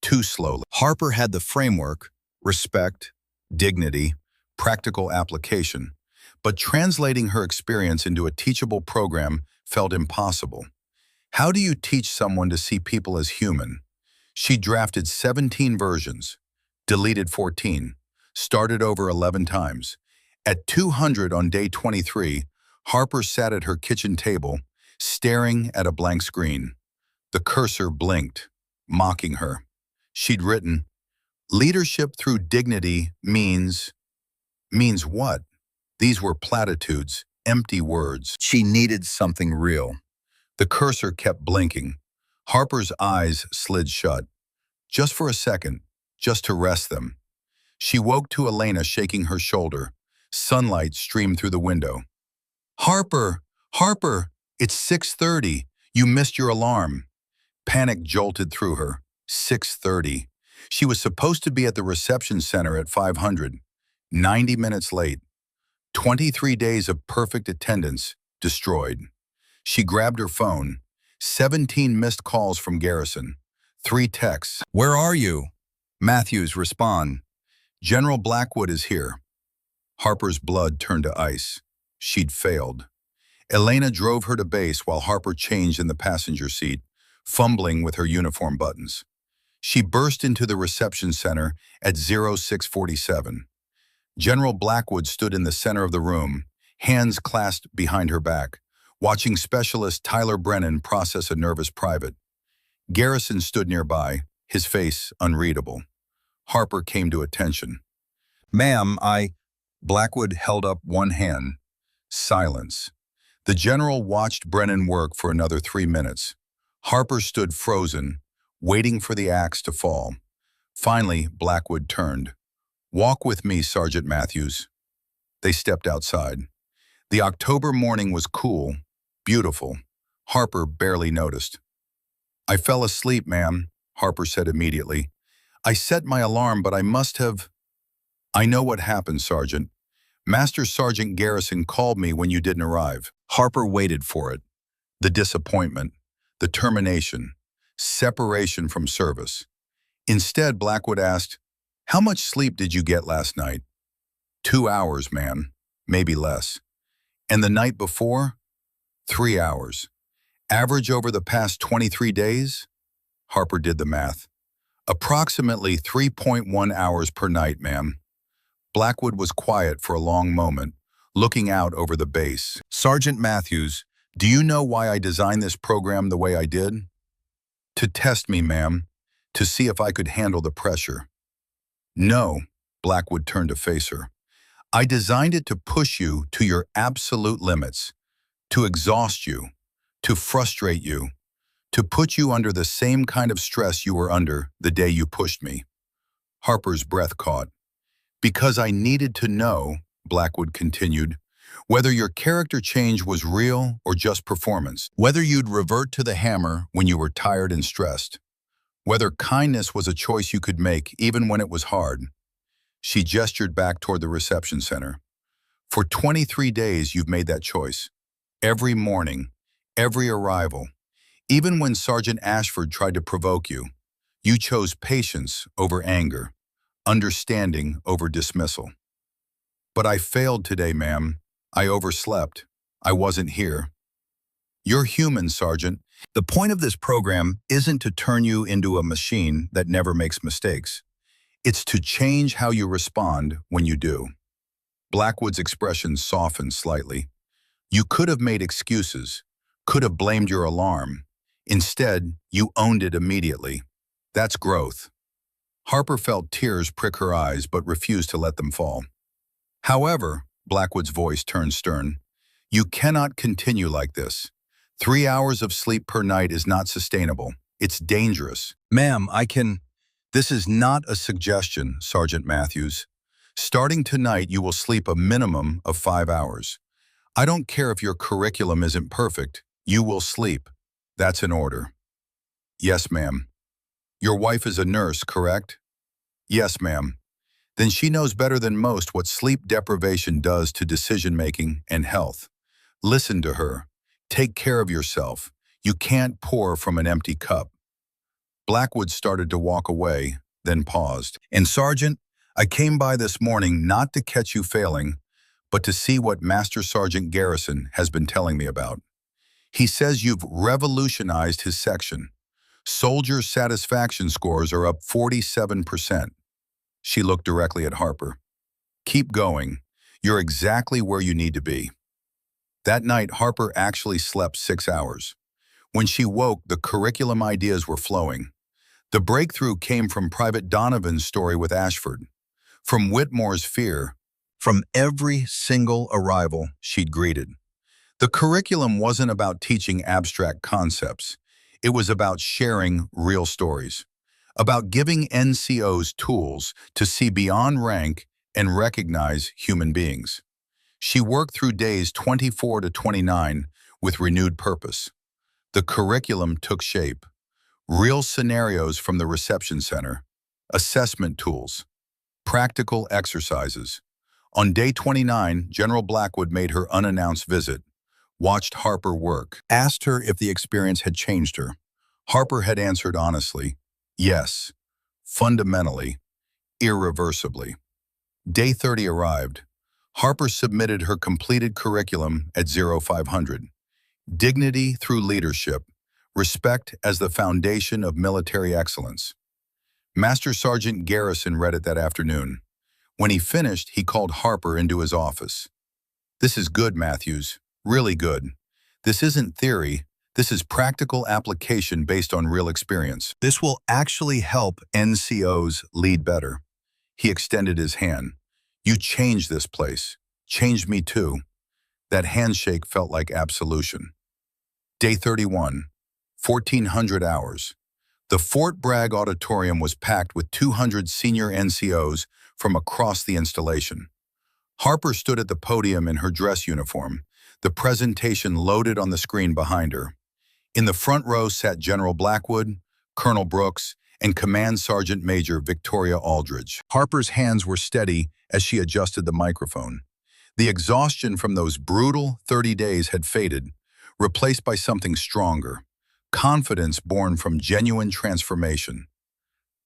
too slowly. Harper had the framework, respect, dignity, practical application, but translating her experience into a teachable program felt impossible. How do you teach someone to see people as human? She drafted 17 versions, deleted 14, started over 11 times. At 200 on day 23, Harper sat at her kitchen table, staring at a blank screen. The cursor blinked, mocking her. She'd written, "Leadership through dignity means what?" These were platitudes, empty words. She needed something real. The cursor kept blinking. Harper's eyes slid shut. Just for a second, just to rest them. She woke to Elena shaking her shoulder. Sunlight streamed through the window. "Harper, "Harper, it's 6:30. You missed your alarm." Panic jolted through her. 6:30. She was supposed to be at the reception center at 500. 90 minutes late. 23 days of perfect attendance destroyed. She grabbed her phone. 17 missed calls from Garrison. 3 texts. "Where are you?" Matthews respond. "General Blackwood is here." Harper's blood turned to ice. She'd failed. Elena drove her to base while Harper changed in the passenger seat, fumbling with her uniform buttons. She burst into the reception center at 0647. General Blackwood stood in the center of the room, hands clasped behind her back, watching Specialist Tyler Brennan process a nervous private. Garrison stood nearby, his face unreadable. Harper came to attention. "Ma'am, Blackwood held up one hand. Silence. The general watched Brennan work for another 3 minutes. Harper stood frozen, waiting for the axe to fall. Finally, Blackwood turned. "Walk with me, Sergeant Matthews." They stepped outside. The October morning was cool, beautiful. Harper barely noticed. "I fell asleep, ma'am," Harper said immediately. "I set my alarm, but I must have—" "I know what happened, Sergeant. Master Sergeant Garrison called me when you didn't arrive." Harper waited for it. The disappointment, the termination, separation from service. Instead, Blackwood asked, "How much sleep did you get last night?" 2 hours, ma'am, maybe less. "And the night before?" 3 hours. Average over the past 23 days? Harper did the math. "Approximately 3.1 hours per night, ma'am." Blackwood was quiet for a long moment, looking out over the base. "Sergeant Matthews, do you know why I designed this program the way I did?" "To test me, ma'am, to see if I could handle the pressure." "No," Blackwood turned to face her. "I designed it to push you to your absolute limits, to exhaust you, to frustrate you, to put you under the same kind of stress you were under the day you pushed me." Harper's breath caught. "Because I needed to know," Blackwood continued, "whether your character change was real or just performance, whether you'd revert to the hammer when you were tired and stressed, whether kindness was a choice you could make even when it was hard." She gestured back toward the reception center. "For 23 days, you've made that choice. Every morning, every arrival, even when Sergeant Ashford tried to provoke you, you chose patience over anger, understanding over dismissal." "But I failed today, ma'am. I overslept. I wasn't here." "You're human, Sergeant. The point of this program isn't to turn you into a machine that never makes mistakes. It's to change how you respond when you do." Blackwood's expression softened slightly. "You could have made excuses, could have blamed your alarm. Instead, you owned it immediately. That's growth." Harper felt tears prick her eyes but refused to let them fall. "However," Blackwood's voice turned stern, "you cannot continue like this. 3 hours of sleep per night is not sustainable. It's dangerous." "Ma'am, This is not a suggestion, Sergeant Matthews. Starting tonight, you will sleep a minimum of 5 hours. I don't care if your curriculum isn't perfect. You will sleep. That's an order." "Yes, ma'am." "Your wife is a nurse, correct?" "Yes, ma'am." "Then she knows better than most what sleep deprivation does to decision-making and health. Listen to her. Take care of yourself. You can't pour from an empty cup." Blackwood started to walk away, then paused. "And Sergeant, I came by this morning not to catch you failing, but to see what Master Sergeant Garrison has been telling me about. He says you've revolutionized his section. Soldier satisfaction scores are up 47%. She looked directly at Harper. "Keep going. You're exactly where you need to be." That night, Harper actually slept 6 hours. When she woke, the curriculum ideas were flowing. The breakthrough came from Private Donovan's story with Ashford, from Whitmore's fear, from every single arrival she'd greeted. The curriculum wasn't about teaching abstract concepts. It was about sharing real stories, about giving NCOs tools to see beyond rank and recognize human beings. She worked through days 24 to 29, with renewed purpose. The curriculum took shape. Real scenarios from the reception center, assessment tools, practical exercises. On day 29, General Blackwood made her unannounced visit, watched Harper work, asked her if the experience had changed her. Harper had answered honestly, yes, fundamentally, irreversibly. Day 30 arrived. Harper submitted her completed curriculum at 0500. Dignity through leadership, respect as the foundation of military excellence. Master Sergeant Garrison read it that afternoon. When he finished, he called Harper into his office. "This is good, Matthews, really good. This isn't theory, this is practical application based on real experience. This will actually help NCOs lead better." He extended his hand. "You changed this place, changed me too." That handshake felt like absolution. Day 31, 1400 hours. The Fort Bragg auditorium was packed with 200 senior NCOs from across the installation. Harper stood at the podium in her dress uniform, the presentation loaded on the screen behind her. In the front row sat General Blackwood, Colonel Brooks, and Command Sergeant Major Victoria Aldridge. Harper's hands were steady as she adjusted the microphone. The exhaustion from those brutal 30 days had faded, replaced by something stronger, confidence born from genuine transformation.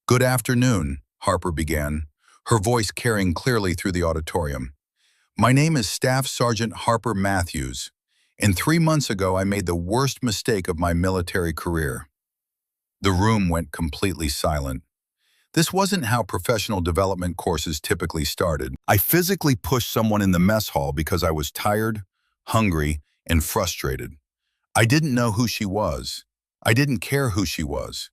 "Good afternoon," Harper began, her voice carrying clearly through the auditorium. "My name is Staff Sergeant Harper Matthews, and 3 months ago I made the worst mistake of my military career." The room went completely silent. This wasn't how professional development courses typically started. "I physically pushed someone in the mess hall because I was tired, hungry, and frustrated. I didn't know who she was. I didn't care who she was.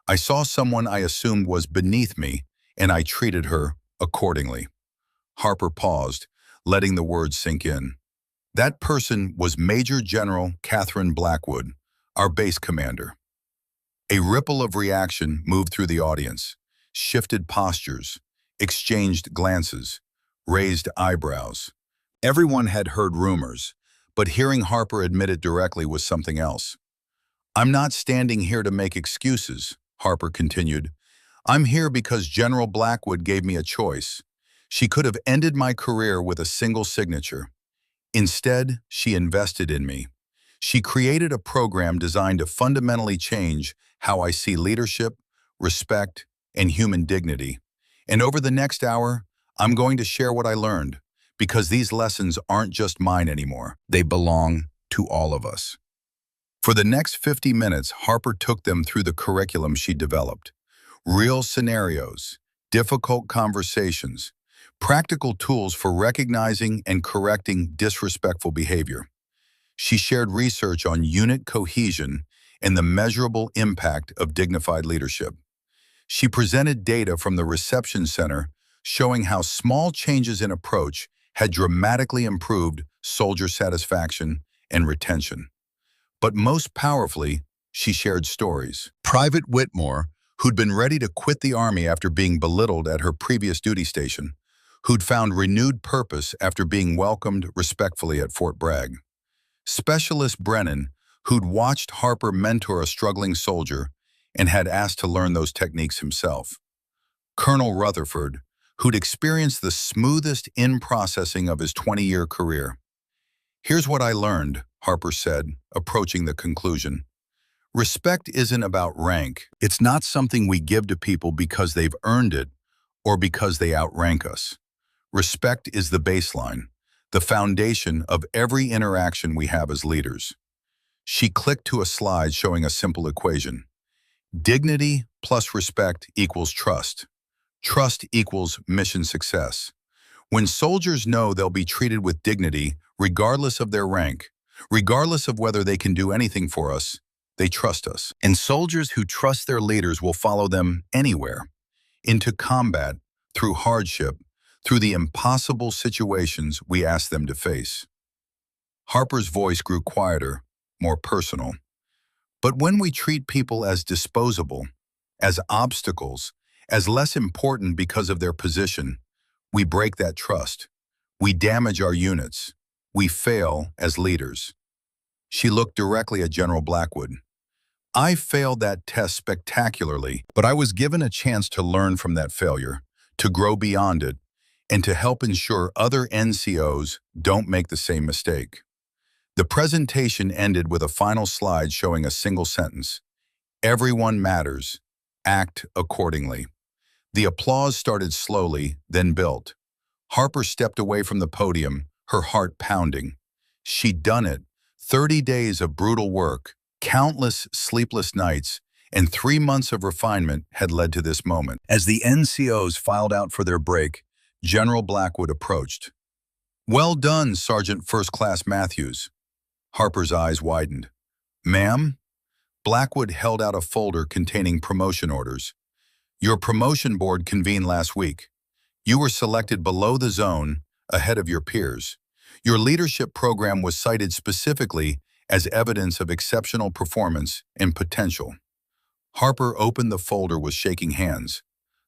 I saw someone I assumed was beneath me, and I treated her accordingly." Harper paused, letting the words sink in. That person was Major General Catherine Blackwood, our base commander. A ripple of reaction moved through the audience, shifted postures, exchanged glances, raised eyebrows. Everyone had heard rumors, but hearing Harper admit it directly was something else. "I'm not standing here to make excuses," Harper continued. "I'm here because General Blackwood gave me a choice. She could have ended my career with a single signature. Instead, she invested in me. She created a program designed to fundamentally change how I see leadership, respect, and human dignity. And over the next hour, I'm going to share what I learned, because these lessons aren't just mine anymore. They belong to all of us." For the next 50 minutes, Harper took them through the curriculum she developed. Real scenarios, difficult conversations, practical tools for recognizing and correcting disrespectful behavior. She shared research on unit cohesion and the measurable impact of dignified leadership. She presented data from the reception center showing how small changes in approach had dramatically improved soldier satisfaction and retention. But most powerfully, she shared stories. Private Whitmore, who'd been ready to quit the Army after being belittled at her previous duty station, who'd found renewed purpose after being welcomed respectfully at Fort Bragg. Specialist Brennan, who'd watched Harper mentor a struggling soldier and had asked to learn those techniques himself. Colonel Rutherford, who'd experienced the smoothest in-processing of his 20-year career. "Here's what I learned," Harper said, approaching the conclusion. "Respect isn't about rank. It's not something we give to people because they've earned it or because they outrank us. Respect is the baseline, the foundation of every interaction we have as leaders." She clicked to a slide showing a simple equation. Dignity plus respect equals trust. Trust equals mission success. When soldiers know they'll be treated with dignity, regardless of their rank, regardless of whether they can do anything for us, they trust us. And soldiers who trust their leaders will follow them anywhere, into combat, through hardship, through the impossible situations we ask them to face. Harper's voice grew quieter, more personal. "But when we treat people as disposable, as obstacles, as less important because of their position, we break that trust. We damage our units. We fail as leaders." She looked directly at General Blackwood. I failed that test spectacularly, but I was given a chance to learn from that failure, to grow beyond it, and to help ensure other NCOs don't make the same mistake. The presentation ended with a final slide showing a single sentence. Everyone matters. Act accordingly. The applause started slowly, then built. Harper stepped away from the podium, her heart pounding. She'd done it. 30 days of brutal work, countless sleepless nights, and 3 months of refinement had led to this moment. As the NCOs filed out for their break, General Blackwood approached. "Well done, Sergeant First Class Matthews." Harper's eyes widened. "Ma'am?" Blackwood held out a folder containing promotion orders. "Your promotion board convened last week. You were selected below the zone, ahead of your peers. Your leadership program was cited specifically as evidence of exceptional performance and potential." Harper opened the folder with shaking hands.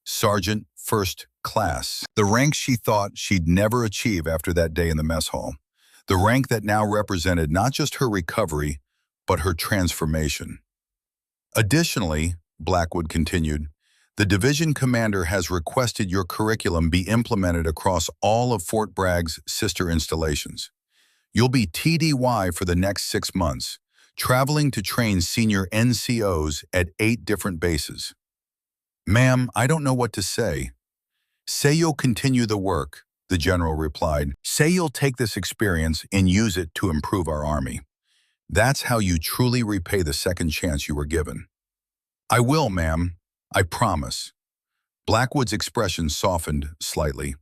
Sergeant First Class. The rank she thought she'd never achieve after that day in the mess hall. The rank that now represented not just her recovery, but her transformation. "Additionally," Blackwood continued, "the division commander has requested your curriculum be implemented across all of Fort Bragg's sister installations. You'll be TDY for the next 6 months, traveling to train senior NCOs at 8 different bases." "Ma'am, I don't know what to say." "Say you'll continue the work," the general replied. "Say you'll take this experience and use it to improve our Army. That's how you truly repay the second chance you were given." "I will, ma'am. I promise." Blackwood's expression softened slightly.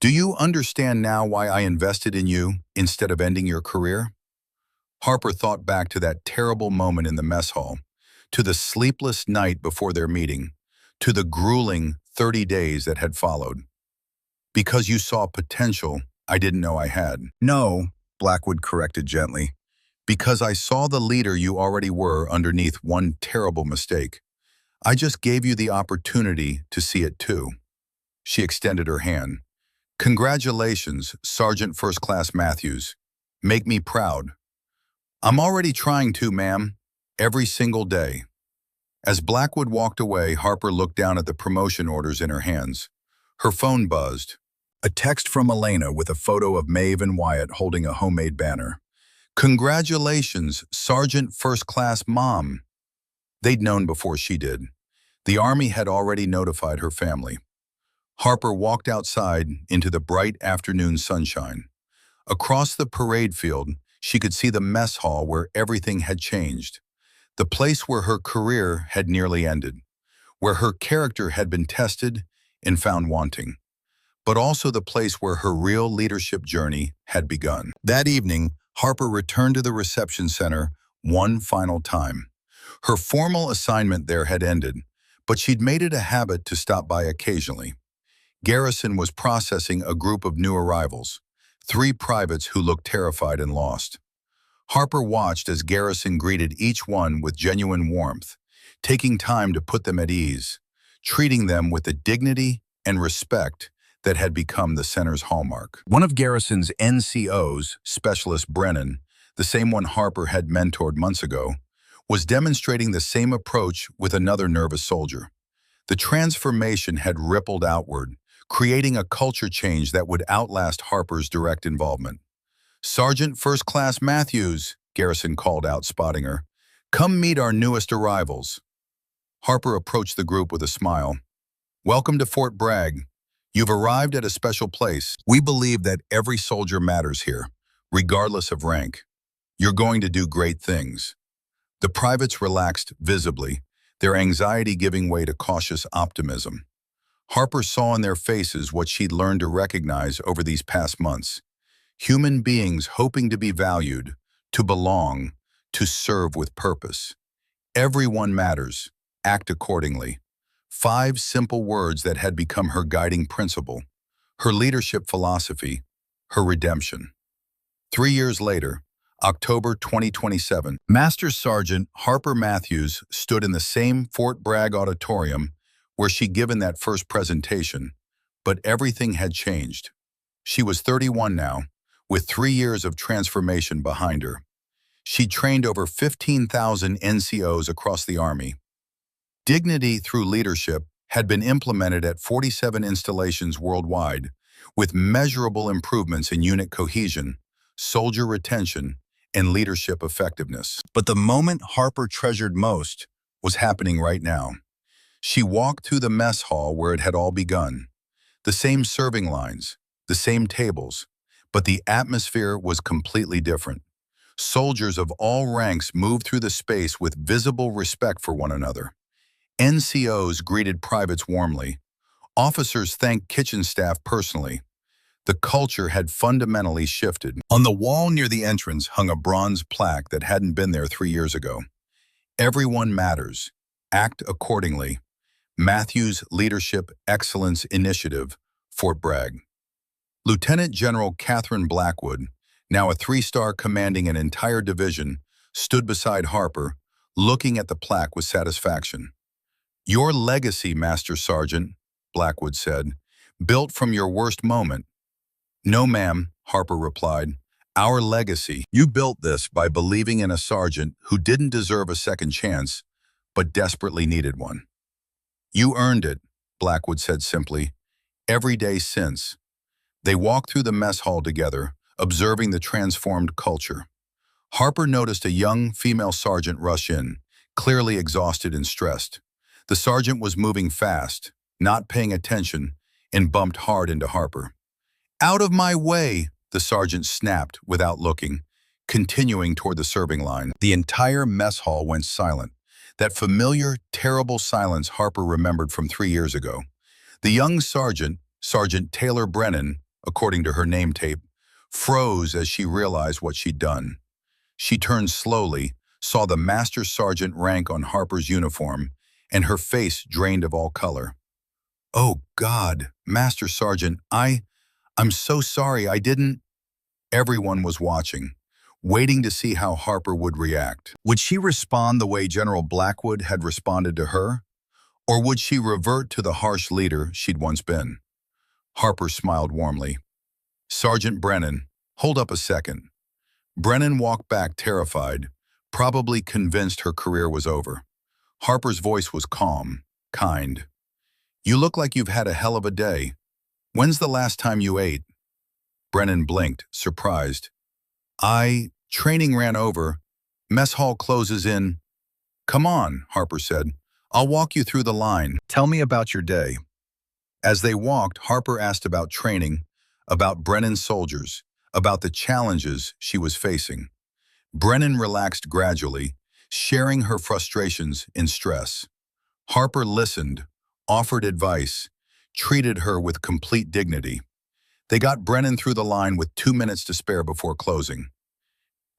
"Do you understand now why I invested in you instead of ending your career?" Harper thought back to that terrible moment in the mess hall, to the sleepless night before their meeting, to the grueling 30 days that had followed. "Because you saw potential I didn't know I had." "No," Blackwood corrected gently. "Because I saw the leader you already were underneath one terrible mistake. I just gave you the opportunity to see it too." She extended her hand. "Congratulations, Sergeant First Class Matthews. Make me proud." "I'm already trying to, ma'am. Every single day." As Blackwood walked away, Harper looked down at the promotion orders in her hands. Her phone buzzed. A text from Elena with a photo of Maeve and Wyatt holding a homemade banner. "Congratulations, Sergeant First Class Mom." They'd known before she did. The Army had already notified her family. Harper walked outside into the bright afternoon sunshine. Across the parade field, she could see the mess hall where everything had changed. The place where her career had nearly ended, where her character had been tested and found wanting, but also the place where her real leadership journey had begun. That evening, Harper returned to the reception center one final time. Her formal assignment there had ended, but she'd made it a habit to stop by occasionally. Garrison was processing a group of new arrivals, 3 privates who looked terrified and lost. Harper watched as Garrison greeted each one with genuine warmth, taking time to put them at ease, treating them with the dignity and respect that had become the center's hallmark. One of Garrison's NCOs, Specialist Brennan, the same one Harper had mentored months ago, was demonstrating the same approach with another nervous soldier. The transformation had rippled outward, creating a culture change that would outlast Harper's direct involvement. "Sergeant First Class Matthews," Garrison called out, spotting her. "Come meet our newest arrivals." Harper approached the group with a smile. "Welcome to Fort Bragg. You've arrived at a special place. We believe that every soldier matters here, regardless of rank. You're going to do great things." The privates relaxed visibly, their anxiety giving way to cautious optimism. Harper saw in their faces what she'd learned to recognize over these past months. Human beings hoping to be valued, to belong, to serve with purpose. Everyone matters. Act accordingly. 5 simple words that had become her guiding principle, her leadership philosophy, her redemption. 3 years later, October 2027, Master Sergeant Harper Matthews stood in the same Fort Bragg auditorium where she'd given that first presentation, but everything had changed. She was 31 now, with 3 years of transformation behind her. She trained over 15,000 NCOs across the Army. Dignity through leadership had been implemented at 47 installations worldwide, with measurable improvements in unit cohesion, soldier retention, and leadership effectiveness. But the moment Harper treasured most was happening right now. She walked through the mess hall where it had all begun. The same serving lines, the same tables, but the atmosphere was completely different. Soldiers of all ranks moved through the space with visible respect for one another. NCOs greeted privates warmly. Officers thanked kitchen staff personally. The culture had fundamentally shifted. On the wall near the entrance hung a bronze plaque that hadn't been there 3 years ago. Everyone matters. Act accordingly. Matthews Leadership Excellence Initiative, Fort Bragg. Lieutenant General Catherine Blackwood, now a 3-star commanding an entire division, stood beside Harper, looking at the plaque with satisfaction. "Your legacy, Master Sergeant," Blackwood said, "built from your worst moment." "No, ma'am," Harper replied. "Our legacy. You built this by believing in a sergeant who didn't deserve a second chance, but desperately needed one." "You earned it," Blackwood said simply. "Every day since." They walked through the mess hall together, observing the transformed culture. Harper noticed a young female sergeant rush in, clearly exhausted and stressed. The sergeant was moving fast, not paying attention, and bumped hard into Harper. "Out of my way," the sergeant snapped without looking, continuing toward the serving line. The entire mess hall went silent, that familiar, terrible silence Harper remembered from 3 years ago. The young sergeant, Sergeant Taylor Brennan, according to her name tape, froze as she realized what she'd done. She turned slowly, saw the master sergeant rank on Harper's uniform, and her face drained of all color. "Oh, God, Master Sergeant, I'm so sorry, I didn't—" Everyone was watching, waiting to see how Harper would react. Would she respond the way General Blackwood had responded to her? Or would she revert to the harsh leader she'd once been? Harper smiled warmly. "Sergeant Brennan, hold up a second." Brennan walked back terrified, probably convinced her career was over. Harper's voice was calm, kind. "You look like you've had a hell of a day. When's the last time you ate?" Brennan blinked, surprised. Training ran over. Mess hall closes in." "Come on," Harper said. "I'll walk you through the line. Tell me about your day." As they walked, Harper asked about training, about Brennan's soldiers, about the challenges she was facing. Brennan relaxed gradually, sharing her frustrations and stress. Harper listened, offered advice, treated her with complete dignity. They got Brennan through the line with 2 minutes to spare before closing.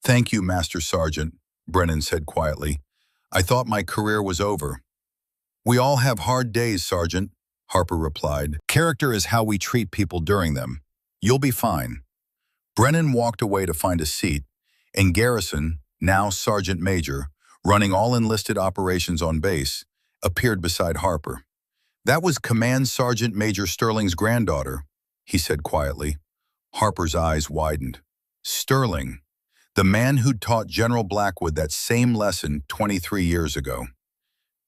"Thank you, Master Sergeant," Brennan said quietly. "I thought my career was over." "We all have hard days, Sergeant," Harper replied. "Character is how we treat people during them. You'll be fine." Brennan walked away to find a seat, and Garrison, now Sergeant Major, running all enlisted operations on base, appeared beside Harper. "That was Command Sergeant Major Sterling's granddaughter," he said quietly. Harper's eyes widened. Sterling, the man who'd taught General Blackwood that same lesson 23 years ago.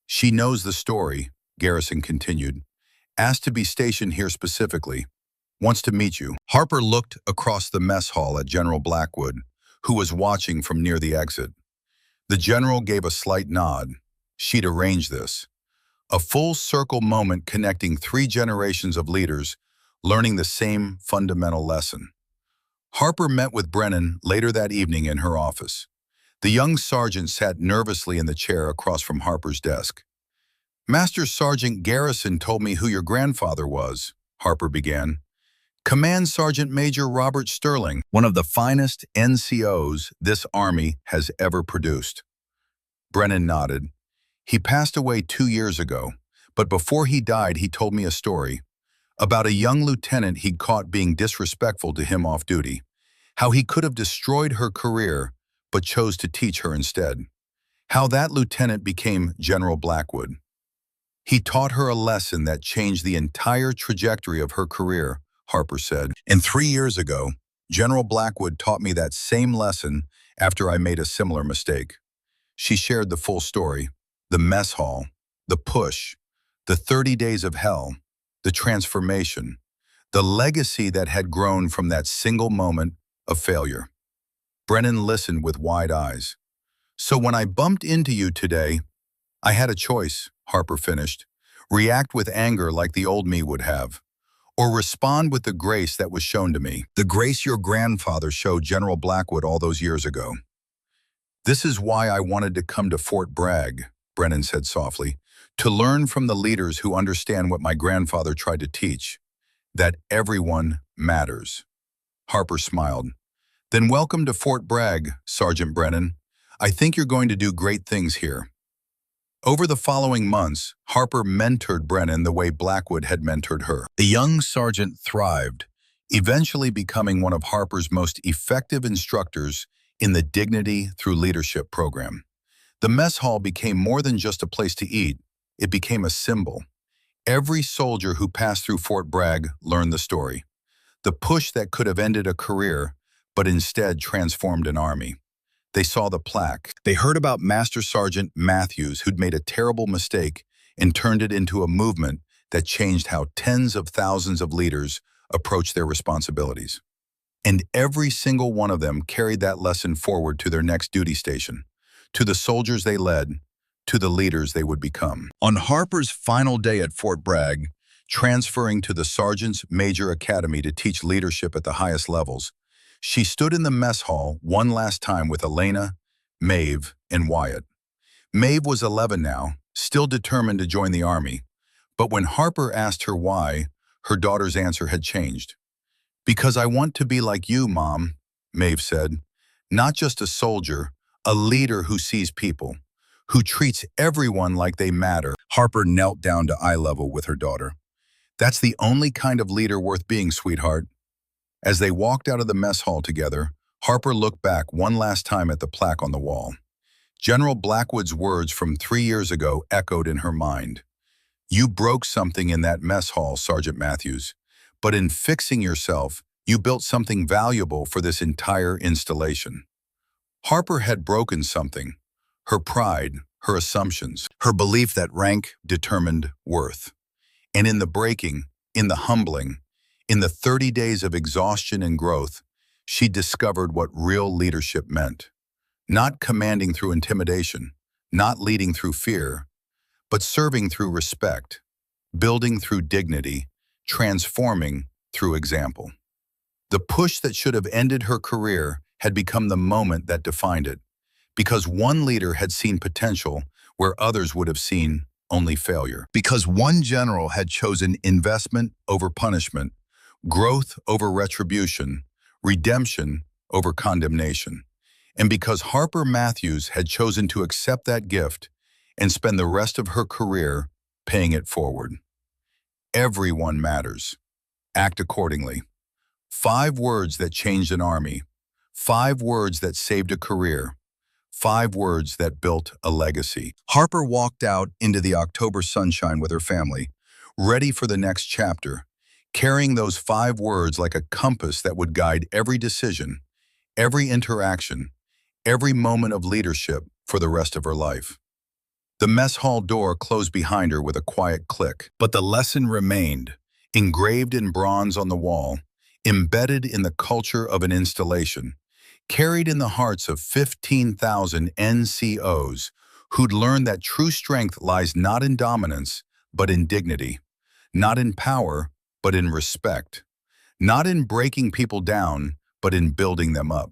"She knows the story," Garrison continued. "Asked to be stationed here specifically. Wants to meet you." Harper looked across the mess hall at General Blackwood, who was watching from near the exit. The general gave a slight nod. She'd arranged this. A full-circle moment connecting 3 generations of leaders, learning the same fundamental lesson. Harper met with Brennan later that evening in her office. The young sergeant sat nervously in the chair across from Harper's desk. "Master Sergeant Garrison told me who your grandfather was," Harper began. "Command Sergeant Major Robert Sterling, one of the finest NCOs this Army has ever produced." Brennan nodded. "He passed away 2 years ago, but before he died he told me a story about a young lieutenant he'd caught being disrespectful to him off duty, how he could have destroyed her career but chose to teach her instead, how that lieutenant became General Blackwood. He taught her a lesson that changed the entire trajectory of her career," Harper said. "And 3 years ago, General Blackwood taught me that same lesson after I made a similar mistake. She shared the full story, the mess hall, the push, the 30 days of hell, the transformation, the legacy that had grown from that single moment of failure. Brennan listened with wide eyes. So when I bumped into you today, I had a choice, Harper finished. React with anger like the old me would have, or respond with the grace that was shown to me, the grace your grandfather showed General Blackwood all those years ago. This is why I wanted to come to Fort Bragg, Brennan said softly, to learn from the leaders who understand what my grandfather tried to teach, that everyone matters. Harper smiled. Then welcome to Fort Bragg, Sergeant Brennan. I think you're going to do great things here. Over the following months, Harper mentored Brennan the way Blackwood had mentored her. The young sergeant thrived, eventually becoming one of Harper's most effective instructors in the Dignity Through Leadership program. The mess hall became more than just a place to eat. It became a symbol. Every soldier who passed through Fort Bragg learned the story. The push that could have ended a career, but instead transformed an army. They saw the plaque. They heard about Master Sergeant Matthews, who'd made a terrible mistake and turned it into a movement that changed how tens of thousands of leaders approach their responsibilities. And every single one of them carried that lesson forward to their next duty station, to the soldiers they led, to the leaders they would become. On Harper's final day at Fort Bragg, transferring to the Sergeant's Major Academy to teach leadership at the highest levels, she stood in the mess hall one last time with Elena, Maeve, and Wyatt. Maeve was 11 now, still determined to join the Army, but when Harper asked her why, her daughter's answer had changed. "Because I want to be like you, Mom," Maeve said. "Not just a soldier, a leader who sees people, who treats everyone like they matter." Harper knelt down to eye level with her daughter. "That's the only kind of leader worth being, sweetheart." As they walked out of the mess hall together, Harper looked back one last time at the plaque on the wall. General Blackwood's words from 3 years ago echoed in her mind. "You broke something in that mess hall, Sergeant Matthews, but in fixing yourself, you built something valuable for this entire installation." Harper had broken something: her pride, her assumptions, her belief that rank determined worth. And in the breaking, in the humbling, in the 30 days of exhaustion and growth, she discovered what real leadership meant. Not commanding through intimidation, not leading through fear, but serving through respect, building through dignity, transforming through example. The push that should have ended her career had become the moment that defined it, because one leader had seen potential where others would have seen only failure. Because one general had chosen investment over punishment, growth over retribution, redemption over condemnation. And because Harper Matthews had chosen to accept that gift and spend the rest of her career paying it forward. Everyone matters. Act accordingly. 5 words that changed an army. 5 words that saved a career. 5 words that built a legacy. Harper walked out into the October sunshine with her family, ready for the next chapter, carrying those 5 words like a compass that would guide every decision, every interaction, every moment of leadership for the rest of her life. The mess hall door closed behind her with a quiet click, but the lesson remained, engraved in bronze on the wall, embedded in the culture of an installation, carried in the hearts of 15,000 NCOs who'd learned that true strength lies not in dominance, but in dignity, not in power, but in respect, not in breaking people down, but in building them up.